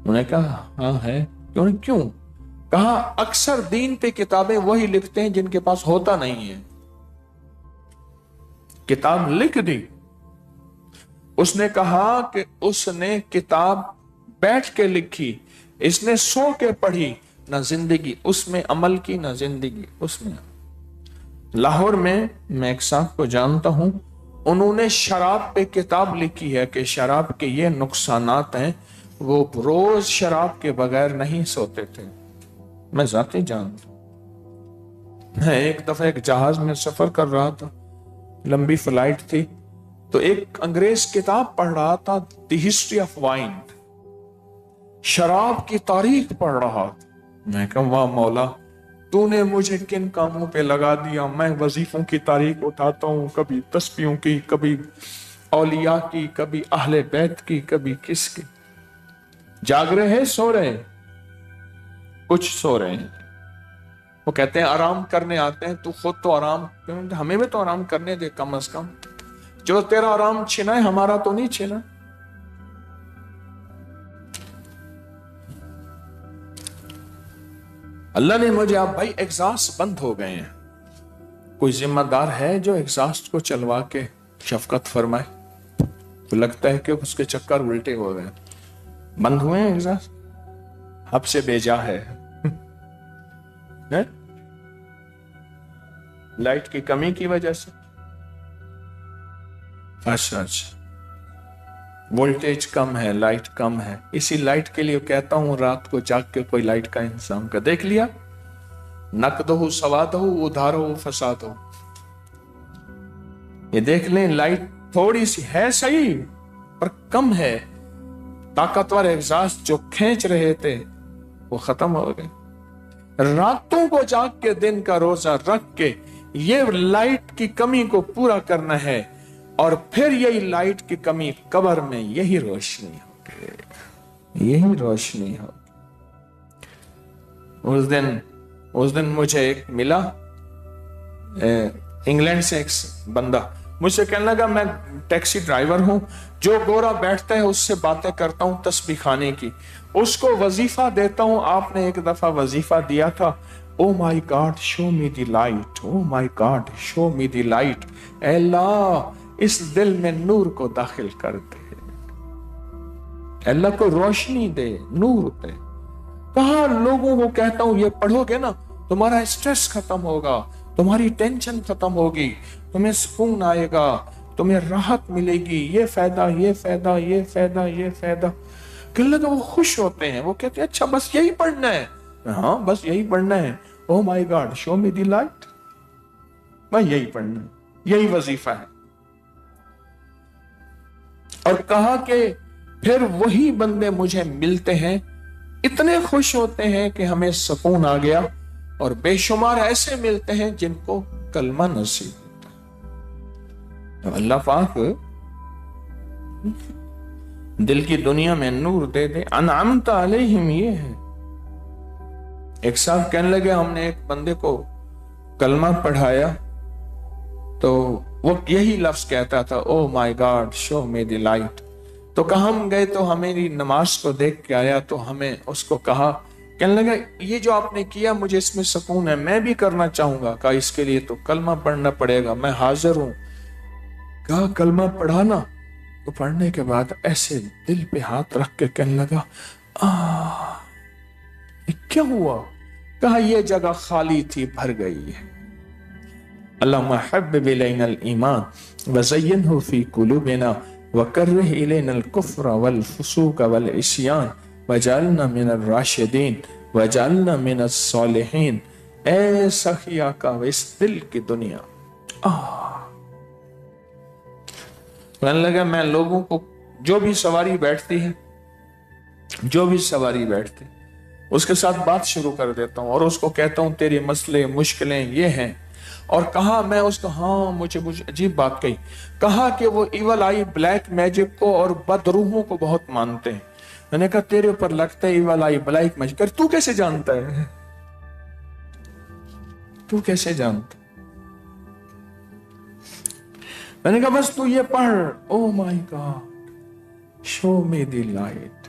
انہوں نے کہا ہاں ہے. کیوں؟ کہا اکثر دین پہ کتابیں وہی لکھتے ہیں جن کے پاس ہوتا نہیں ہے. کتاب لکھ دی. اس نے کہا کہ اس نے کتاب بیٹھ کے لکھی, اس نے سو کے پڑھی, نہ زندگی اس میں عمل کی نہ زندگی اس میں. لاہور میں ایک صاحب کو جانتا ہوں, انہوں نے شراب پہ کتاب لکھی ہے کہ شراب کے یہ نقصانات ہیں, وہ روز شراب کے بغیر نہیں سوتے تھے. میں ذاتی جانتا ہوں. میں ایک دفعہ ایک جہاز میں سفر کر رہا تھا, لمبی فلائٹ تھی, تو ایک انگریز کتاب پڑھ رہا تھا, دی ہسٹری آف وائن, شراب کی تاریخ پڑھ رہا تھا. میں کہا واہ مولا, تو نے مجھے کن کاموں پہ لگا دیا. میں وظیفوں کی تاریخ اٹھاتا ہوں, کبھی تسبیحوں کی, کبھی اولیاء کی, کبھی اہل بیت کی, کبھی کس کی. جاگ رہے ہیں, سو رہے ہیں, کچھ سو رہے ہیں. وہ کہتے ہیں آرام کرنے آتے ہیں, تو خود تو آرام, ہمیں بھی تو آرام کرنے دے کم از کم. جو تیرا آرام چھنا ہے ہمارا تو نہیں چھنا. اللہ نے مجھے, آپ بھائی ایگزاسٹ بند ہو گئے ہیں, کوئی ذمہ دار ہے جو ایگزاسٹ کو چلوا کے شفقت فرمائے؟ تو لگتا ہے کہ اس کے چکر الٹے ہو گئے, بند ہوئے ہیں ایگزاسٹ, اب سے بیجا ہے. لائٹ کی کمی کی وجہ سے. اچھا, وولٹیج کم ہے, لائٹ کم ہے. اسی لائٹ کے لیے کہتا ہوں رات کو جاگ کے کوئی لائٹ کا انتظام کر. دیکھ لیا, نقد ہو سواد ہو, ادھار ہو فساد ہو, یہ دیکھ لیں لائٹ تھوڑی سی ہے صحیح پر کم ہے. طاقتور ایگزاسٹ جو کھینچ رہے تھے وہ ختم ہو گئے. راتوں کو جاگ کے دن کا روزہ رکھ کے یہ لائٹ کی کمی کو پورا کرنا ہے, اور پھر یہی لائٹ کی کمی قبر میں یہی روشنی ہوگی, یہی روشنی ہوگی. اس دن مجھے ایک ملا انگلینڈ سے ایک بندہ, مجھ سے کہنے لگا میں ٹیکسی ڈرائیور ہوں, جو گورا بیٹھتا ہے اس سے باتیں کرتا ہوں تسبیح خانے کی, اس کو وظیفہ دیتا ہوں. آپ نے ایک دفعہ وظیفہ دیا تھا, oh my God show me the light, oh my God show me the light, اے اللہ اس دل میں نور کو داخل کر دے, اللہ کو روشنی دے, نور دے. کہاں لوگوں کو کہتا ہوں یہ پڑھو گے نا تمہارا اسٹریس ختم ہوگا, تمہاری ٹینشن ختم ہوگی, تمہیں سکون آئے گا, تمہیں راحت ملے گی, یہ فائدہ, یہ فائدہ, یہ فائدہ, یہ فائدہ. کہ اللہ وہ خوش ہوتے ہیں, وہ کہتے ہیں اچھا بس یہی پڑھنا ہے. ہاں بس یہی پڑھنا ہے. او my God show me the light, میں یہی پڑھنا ہے, یہی وظیفہ ہے. اور کہا کہ پھر وہی بندے مجھے ملتے ہیں, اتنے خوش ہوتے ہیں کہ ہمیں سکون آ گیا, اور بے شمار ایسے ملتے ہیں جن کو کلمہ نصیب ہوتا ہے. اللہ پاک دل کی دنیا میں نور دے دے. انعمت علیہم یہ ہے. ایک صاحب کہنے لگے ہم نے ایک بندے کو کلمہ پڑھایا تو وہ یہی لفظ کہتا تھا, oh my God show me the light. تو کہاں ہم گئے تو ہماری نماز کو دیکھ کے آیا, تو ہمیں اس کو کہا, کہنے لگا یہ جو آپ نے کیا مجھے اس میں سکون ہے, میں بھی کرنا چاہوں گا. کہا اس کے لیے تو کلمہ پڑھنا پڑے گا, میں حاضر ہوں. کہا کلمہ پڑھانا, تو پڑھنے کے بعد ایسے دل پہ ہاتھ رکھ کے کہنے لگا یہ کیا ہوا؟ کہا یہ جگہ خالی تھی, بھر گئی ہے. اللہم حبب الینا الایمان وزینہ فی قلوبنا وکرہ الینا الکفر والفسوق والعصیان وجعلنا من الراشدین وجعلنا من الصالحین. اے سخیا کا اس دل کی دنیا. کہنے لگا میں لوگوں کو جو بھی سواری بیٹھتی ہے, جو بھی سواری بیٹھتی اس کے ساتھ بات شروع کر دیتا ہوں, اور اس کو کہتا ہوں تیرے مسئلے مشکلیں یہ ہیں. اور کہا میں اس کو, ہاں مجھے عجیب بات کہی, کہا کہ وہ ایول آئی بلیک میجک کو اور بدروحوں کو بہت مانتے ہیں. میں نے کہا تیرے اوپر لگتا ہے ایول آئی بلیک میجک, تو کیسے جانتا ہے, تو کیسے جانتا؟ میں نے کہا بس تو یہ پڑھ, او my God show me the light.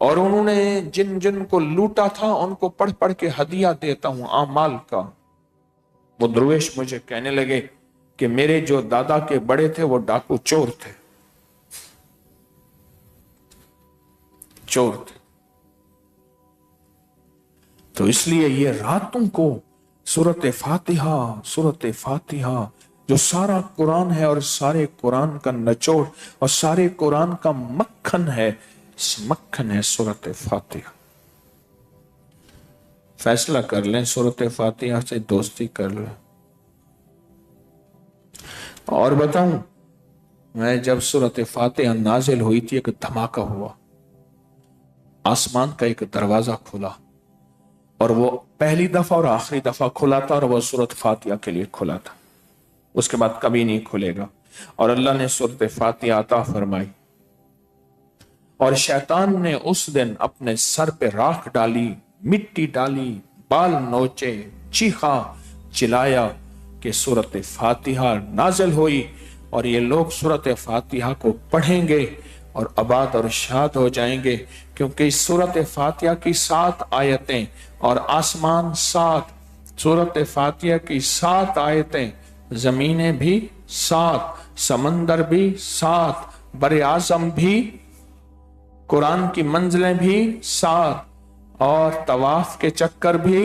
اور انہوں نے جن جن کو لوٹا تھا ان کو پڑھ پڑھ کے ہدیہ دیتا ہوں اعمال کا۔ وہ درویش مجھے کہنے لگے کہ میرے جو دادا کے بڑے تھے وہ ڈاکو چور تھے، چور تھے۔ تو اس لیے یہ راتوں کو سورۃ فاتحہ جو سارا قرآن ہے اور سارے قرآن کا نچوڑ اور سارے قرآن کا مکھن ہے، مکھن ہے سورۃ فاتحہ۔ فیصلہ کر لیں سورۃ فاتحہ سے دوستی کر لیں۔ اور بتاؤں، میں جب سورۃ فاتحہ نازل ہوئی تھی ایک دھماکہ ہوا، آسمان کا ایک دروازہ کھلا، اور وہ پہلی دفعہ اور آخری دفعہ کھلا تھا، اور وہ سورۃ فاتحہ کے لیے کھلا تھا، اس کے بعد کبھی نہیں کھلے گا۔ اور اللہ نے سورۃ فاتحہ عطا فرمائی، اور شیطان نے اس دن اپنے سر پہ راکھ ڈالی، مٹی ڈالی، بال نوچے، چیخا چلایا کہ سورۃ فاتحہ نازل ہوئی، اور یہ لوگ سورۃ فاتحہ کو پڑھیں گے اور آباد اور شاد ہو جائیں گے، کیونکہ اس سورۃ فاتحہ کی 7 آیتیں اور آسمان 7، سورۃ فاتحہ کی 7 آیتیں، زمینیں بھی 7، سمندر بھی 7، بر اعظم بھی، قرآن کی منزلیں بھی 7، اور طواف کے چکر بھی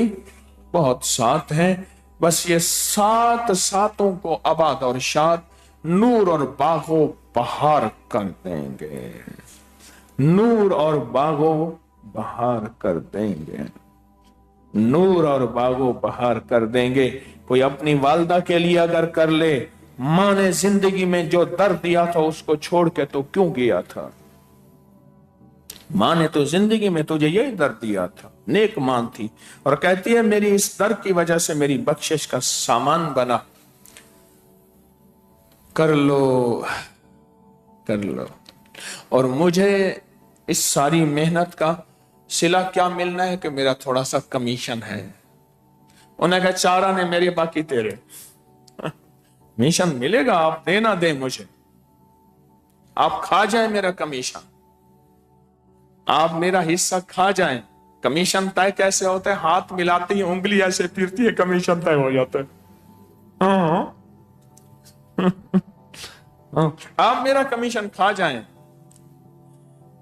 بہت 7 ہیں۔ بس یہ 7 ساتوں کو آباد اور شاد، نور اور باغ و بہار کر دیں گے، نور اور باغ و بہار کر دیں گے، نور اور باغ و بہار کر دیں گے۔ کوئی اپنی والدہ کے لیے اگر کر لے، ماں نے زندگی میں جو درد دیا تھا اس کو چھوڑ کے تو کیوں گیا تھا؟ ماں نے تو زندگی میں تجھے یہی درد دیا تھا، نیک ماں تھی، اور کہتی ہے میری اس درد کی وجہ سے میری بخشش کا سامان بنا، کر لو کر لو۔ اور مجھے اس ساری محنت کا صلہ کیا ملنا ہے کہ میرا تھوڑا سا کمیشن ہے۔ انہیں کہا 4 نے میرے باقی تیرے، کمیشن ملے گا، آپ دینا دیں مجھے، آپ کھا جائیں میرا کمیشن، آپ میرا حصہ کھا جائیں۔ کمیشن طے کیسے ہوتا ہے؟ ہاتھ ملاتی ہے، انگلی ایسے پھرتی ہے، کمیشن طے ہو جاتا ہے۔ آپ میرا کمیشن کھا جائیں،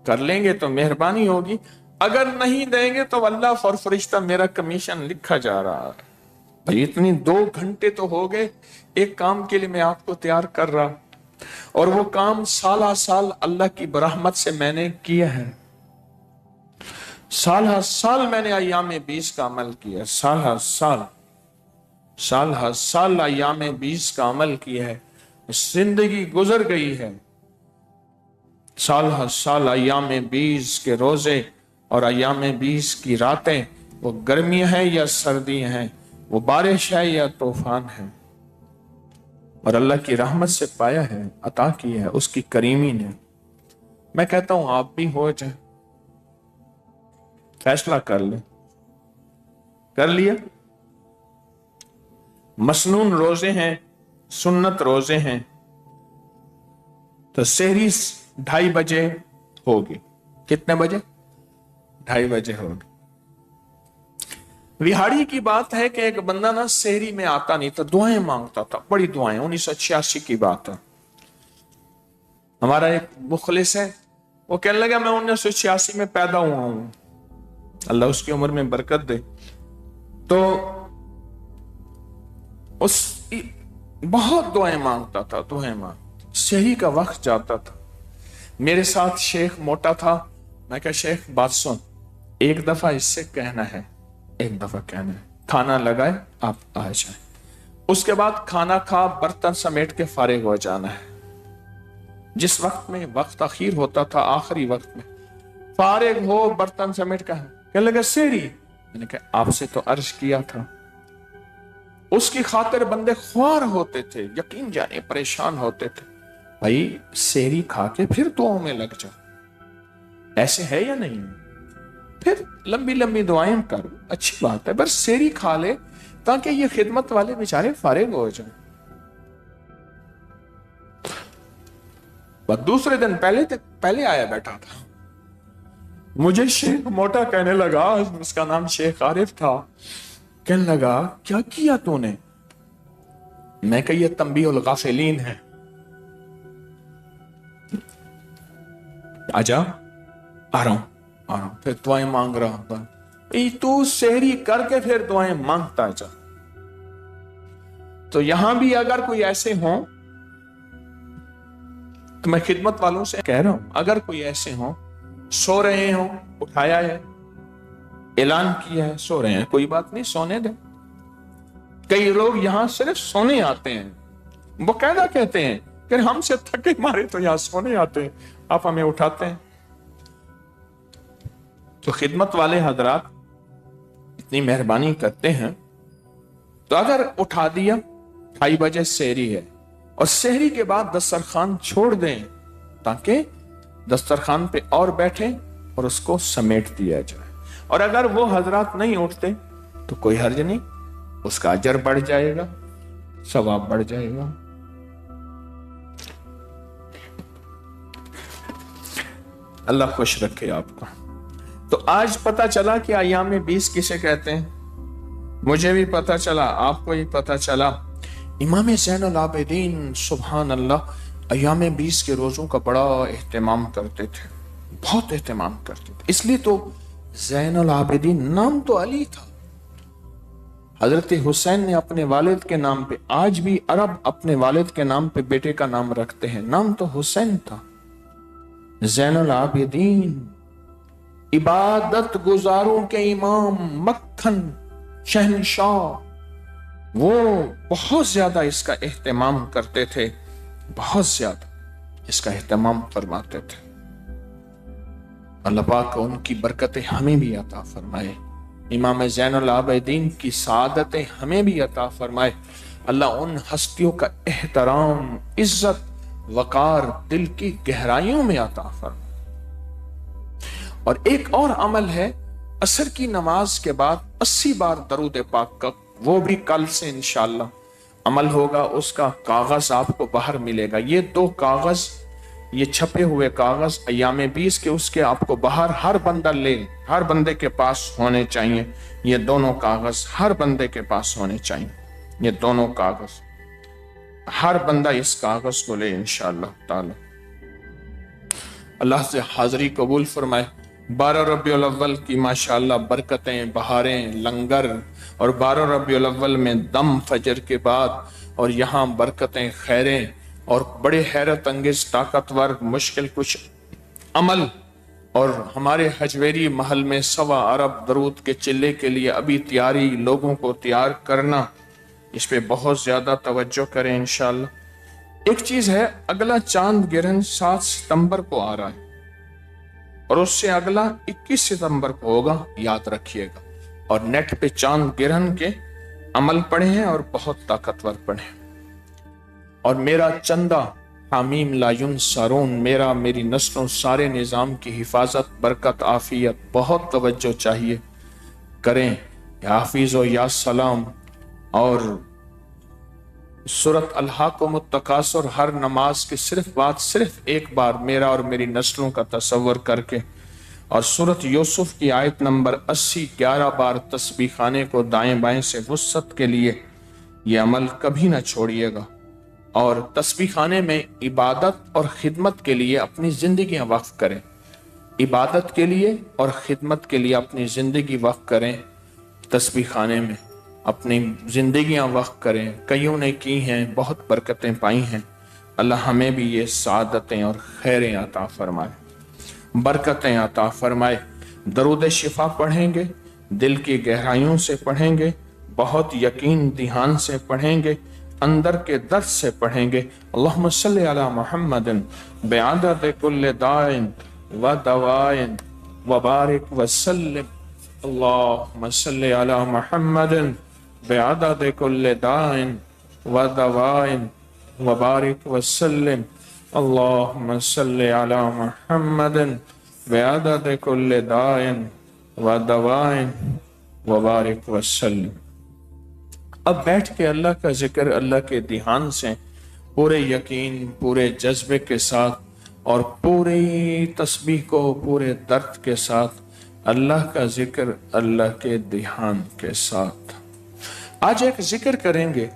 کر لیں گے تو مہربانی ہوگی، اگر نہیں دیں گے تو اللہ اور فرشتہ میرا کمیشن لکھا جا رہا ہے۔ بھئی اتنی 2 گھنٹے تو ہو گئے ایک کام کے لیے میں آپ کو تیار کر رہا، اور وہ کام سالہ سال اللہ کی برحمت سے میں نے کیا ہے، سالہ سال میں نے ایام 20 کا عمل کیا، سالہ سال ایام 20 کا عمل کیا ہے، زندگی گزر گئی ہے، سالہ سال ایام 20 کے روزے اور ایام 20 کی راتیں، وہ گرمیاں ہیں یا سردیاں ہیں، وہ بارش ہے یا طوفان ہے، اور اللہ کی رحمت سے پایا ہے، عطا کی ہے اس کی کریمی نے۔ میں کہتا ہوں آپ بھی ہو جائیں، فیصلہ کر لیں، کر لیا۔ مسنون روزے ہیں، سنت روزے ہیں، تو سحری 2:30 بجے ہوگی۔ کتنے بجے؟ 2:30 بجے ہوگی۔ وہاڑی کی بات ہے کہ ایک بندہ نا سحری میں آتا نہیں تھا، دعائیں مانگتا تھا، بڑی دعائیں، 1986 کی بات ہے۔ ہمارا ایک مخلص ہے، وہ کہنے لگا میں 1986 میں پیدا ہوا ہوں، اللہ اس کی عمر میں برکت دے۔ تو اس بہت دعائیں مانگتا تھا، سحری کا وقت جاتا تھا۔ میرے ساتھ شیخ موٹا تھا، میں کہا شیخ بات سن، ایک دفعہ اس سے کہنا ہے، کھانا لگائے آپ آ جائیں، اس کے بعد کھانا کھا برتن سمیٹ کے فارغ ہو جانا ہے۔ جس وقت میں وقت اخیر ہوتا تھا، آخری وقت میں فارغ ہو برتن سمیٹ کا، کہنے لگا سحری، میں نے کہا آپ سے تو عرض کیا تھا۔ اس کی خاطر بندے خوار ہوتے تھے، یقین جانے پریشان ہوتے تھے، بھائی سحری کھا کے پھر دعاؤں میں لگ جا، ایسے ہے یا نہیں؟ پھر لمبی لمبی دعائیں کر، اچھی بات ہے، بس سحری کھا لے تاکہ یہ خدمت والے بیچارے فارغ ہو جائیں۔ دوسرے دن پہلے آیا بیٹھا تھا، مجھے شیخ موٹا کہنے لگا، اس کا نام شیخ عارف تھا، کہنے لگا کیا کیا تو نے؟ میں کہ یہ تنبیہ الغافلین ہے، آجا آ رہا ہوں، پھر دعائیں مانگ رہا تھا، تو سحری کر کے پھر دعائیں مانگتا جا۔ تو یہاں بھی اگر کوئی ایسے ہوں تو میں خدمت والوں سے کہہ رہا ہوں، اگر کوئی ایسے ہوں سو رہے ہوں، اٹھایا ہے، اعلان کیا ہے سو رہے ہیں، کوئی بات نہیں، سونے دیں۔ کئی لوگ یہاں صرف سونے آتے ہیں، باقاعدہ کہتے ہیں کہ ہم سے تھکے مارے تو یہاں سونے آتے ہیں، آپ ہمیں اٹھاتے ہیں۔ تو خدمت والے حضرات اتنی مہربانی کرتے ہیں، تو اگر اٹھا دیا، 2:30 بجے سحری ہے، اور سحری کے بعد دسترخوان چھوڑ دیں تاکہ دسترخوان پہ اور بیٹھیں اور اس کو سمیٹ دیا جائے، اور اگر وہ حضرات نہیں اٹھتے تو کوئی حرج نہیں، اس کا اجر بڑھ جائے گا، ثواب بڑھ جائے گا۔ اللہ خوش رکھے آپ کو۔ تو آج پتا چلا کہ ایام 20 کسے کہتے ہیں، مجھے بھی پتا چلا، آپ کو بھی پتا چلا۔ امام زین العابدین سبحان اللہ ایام 20 کے روزوں کا بڑا اہتمام کرتے تھے، بہت اہتمام کرتے تھے، اس لیے تو زین العابدین نام تو علی تھا۔ حضرت حسین نے اپنے والد کے نام پہ، آج بھی عرب اپنے والد کے نام پہ بیٹے کا نام رکھتے ہیں، نام تو حسین تھا۔ زین العابدین عبادت گزاروں کے امام، مکھن شہنشاہ، وہ بہت زیادہ اس کا اہتمام کرتے تھے، بہت زیادہ اس کا اہتمام فرماتے تھے۔ اللہ پاک ان کی برکتیں ہمیں بھی عطا فرمائے، امام زین العابدین کی سعادتیں ہمیں بھی عطا فرمائے۔ اللہ ان ہستیوں کا احترام، عزت، وقار دل کی گہرائیوں میں عطا فرمائے۔ اور ایک اور عمل ہے، عصر کی نماز کے بعد 80 بار درود پاک کا، وہ بھی کل سے انشاءاللہ عمل ہوگا، اس کا کاغذ آپ کو باہر ملے گا۔ یہ 2 کاغذ، یہ چھپے ہوئے کاغذ ایام 20 کے، اس کے آپ کو باہر ہر بندہ لے، ہر بندے کے پاس ہونے چاہیے، یہ دونوں کاغذ ہر بندے کے پاس ہونے چاہیے، یہ دونوں کاغذ ہر بندہ اس کاغذ کو لے انشاءاللہ تعالی۔ اللہ سے حاضری قبول فرمائے۔ 12 ربیع الاول کی ماشاءاللہ برکتیں، بہاریں، لنگر، اور 12 ربیع الاول میں دم فجر کے بعد، اور یہاں برکتیں، خیریں، اور بڑے حیرت انگیز طاقتور مشکل کچھ عمل، اور ہمارے حجویری محل میں 1.25 ارب درود کے چلے کے لیے ابھی تیاری، لوگوں کو تیار کرنا، اس پہ بہت زیادہ توجہ کریں انشاءاللہ۔ ایک چیز ہے، اگلا چاند گرہن 7 ستمبر کو آ رہا ہے، اور اس سے اگلا 21 ستمبر کو ہوگا، یاد رکھیے گا۔ اور نیٹ پہ چاند گرہن کے عمل پڑھے ہیں اور بہت طاقتور پڑھے ہیں۔ اور میرا چندہ حامیم لا ینصرون، میرا، میری نسلوں، سارے نظام کی حفاظت، برکت، عافیت، بہت توجہ چاہیے کریں، یا حافظ و یا سلام، اور سورۃ الہاکم التکاثر ہر نماز کے صرف ایک بار میرا اور میری نسلوں کا تصور کر کے، اور سورۃ یوسف کی آیت نمبر 80 11 بار تسبیح خانے کو دائیں بائیں سے وسعت کے لیے، یہ عمل کبھی نہ چھوڑیے گا۔ اور تسبیح خانے میں عبادت اور خدمت کے لیے اپنی زندگیاں وقف کریں، عبادت کے لیے اور خدمت کے لیے اپنی زندگی وقف کریں، تسبیح خانے میں اپنی زندگیاں وقف کریں۔ کئیوں نے کی ہیں، بہت برکتیں پائی ہیں، اللہ ہمیں بھی یہ سعادتیں اور خیریں عطا فرمائے، برکتیں عطا فرمائے۔ درود شفا پڑھیں گے، دل کی گہرائیوں سے پڑھیں گے، بہت یقین دھیان سے پڑھیں گے، اندر کے درد سے پڑھیں گے۔ اللہم صلی علی محمد بعدد کل دائن و دوائن وبارک وسلم۔ اللہم صلی علی محمد بعدد کل دائن و دوائن وبارک وسلم۔ اللہم صلی علی محمد بعدد کل دائن و دوائن وبارک وسلم۔ اب بیٹھ کے اللہ کا ذکر، اللہ کے دھیان سے پورے یقین، پورے جذبے کے ساتھ اور پوری تسبیح کو پورے درد کے ساتھ اللہ کا ذکر اللہ کے دھیان کے ساتھ. آج ایک ذکر کریں گے،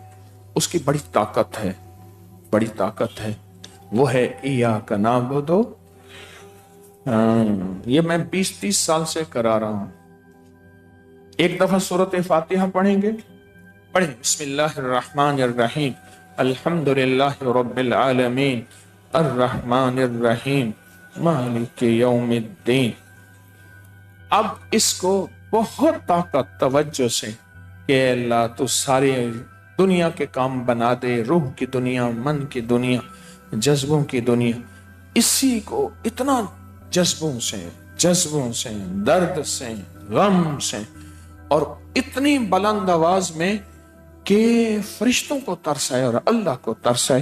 اس کی بڑی طاقت ہے، بڑی طاقت ہے، وہ ہے ایاک نعبد. یہ میں 20-30 سال سے کرا رہا ہوں. ایک دفعہ سورۃ فاتحہ پڑھیں گے. پڑھیں بسم اللہ الرحمن الرحیم الحمدللہ رب العالمین الرحمن الرحیم مالک یوم الدین. اب اس کو بہت طاقت توجہ سے کہ اللہ تو ساری دنیا کے کام بنا دے، روح کی دنیا، من کی دنیا، جذبوں کی دنیا. اسی کو اتنا جذبوں سے درد سے غم سے اور اتنی بلند آواز میں کہ فرشتوں کو ترسائے اور اللہ کو ترسائے.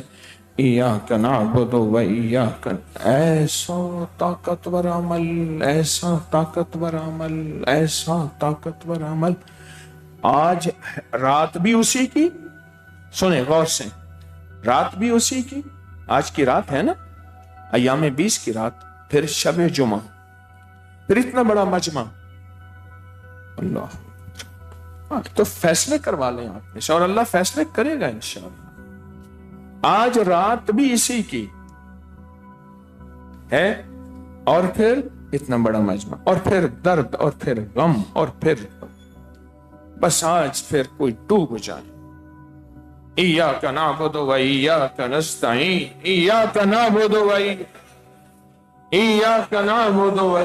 ایاک نعبد و ایاک، ایسا طاقتور عمل، ایسا طاقتور عمل، ایسا طاقتور عمل. آج رات بھی اسی کی، سنیں غور سے، رات بھی اسی کی. آج کی رات ہے نا، ایام 20 کی رات، پھر شب جمعہ، پھر اتنا بڑا مجمع. اللہ تو فیصلے کروا لیں آپ نے، اور اللہ فیصلے کرے گا انشاءاللہ. آج رات بھی اسی کی ہے، اور پھر اتنا بڑا مجمع، اور پھر درد، اور پھر غم، اور پھر بس آج پھر کوئی ڈوب جائے. ایاک نعبد و ایاک نستعین، ایاک نعبد و ایاک نعبد و.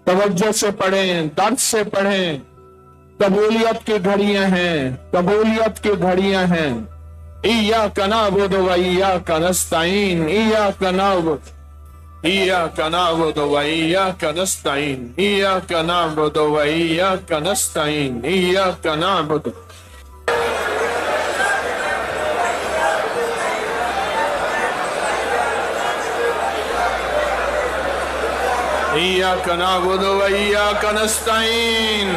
توجہ سے پڑھیں، درد سے پڑھیں. قبولیت کی گھڑیاں ہیں، قبولیت کی گھڑیاں ہیں. ایاک نعبد و ایاک نستعین، ایاک نعبد، ایاک نعبد و ایاک نستعین، ایاک نعبد و ایاک نستعین، ایاک نعبد. ایاک نعبد و ایاک نستعین.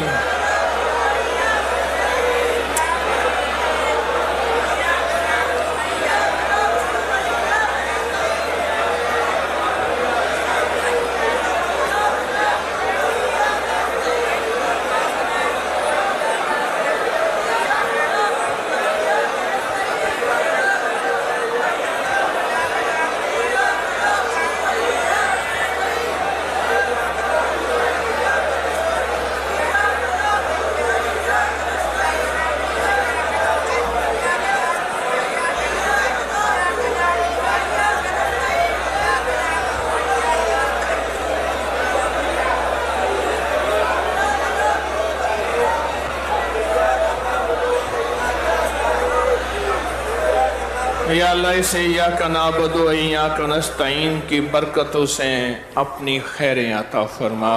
یا اللہ اسے ایاک نعبد و ایاک نستعین کی برکتوں سے اپنی خیریں عطا فرما،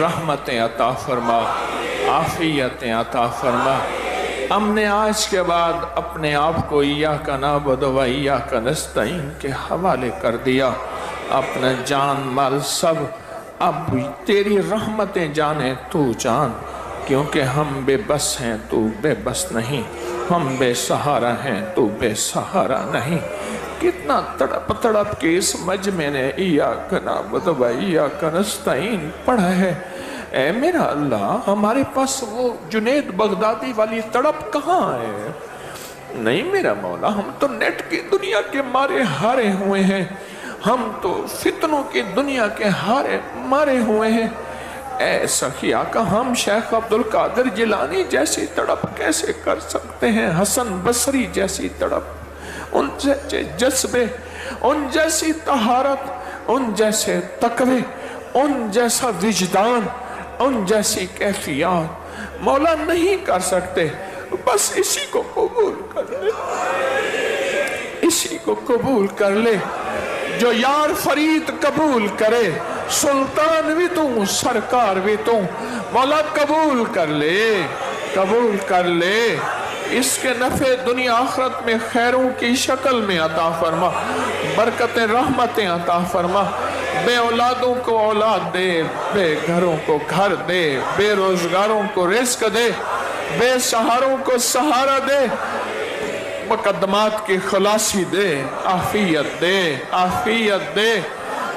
رحمتیں عطا فرما، عافیتیں عطا فرما. ہم نے آج کے بعد اپنے آپ کو ایاک نعبد و ایاک نستعین کے حوالے کر دیا. اپنا جان مال سب اب تیری رحمتیں جانے تو جان، کیونکہ ہم بے بس ہیں تو بے بس نہیں، ہم بے سہارا ہیں تو بے سہارا نہیں. کتنا تڑپ تڑپ کے اس مجمع نے ایاک نعبد و ایاک نستعین پڑھا ہے. اے میرا اللہ، ہمارے پاس وہ جنید بغدادی والی تڑپ کہاں ہے؟ نہیں میرا مولا، ہم تو نیٹ کی دنیا کے مارے ہارے ہوئے ہیں، ہم تو فتنوں کی دنیا کے مارے ہوئے ہیں. اے سخی آقا، ہم شیخ عبدالقادر جیلانی جیسی تڑپ کیسے کر سکتے ہیں؟ حسن بصری جیسی تڑپ، ان جیسے جذبے، ان جیسی طہارت، ان جیسے تقوی، ان جیسا وجدان، ان جیسی کیفیات مولا نہیں کر سکتے. بس اسی کو قبول کر لے، اسی کو قبول کر لے. جو یار فرید قبول کرے، سلطان بھی تو سرکار بھی تو، مولا قبول کر لے، قبول کر لے. اس کے نفع دنیا آخرت میں خیروں کی شکل میں عطا فرما، برکتیں رحمتیں عطا فرما. بے اولادوں کو اولاد دے، بے گھروں کو گھر دے، بے روزگاروں کو رزق دے، بے سہاروں کو سہارا دے، مقدمات کی خلاصی دے، عافیت دے، عافیت دے.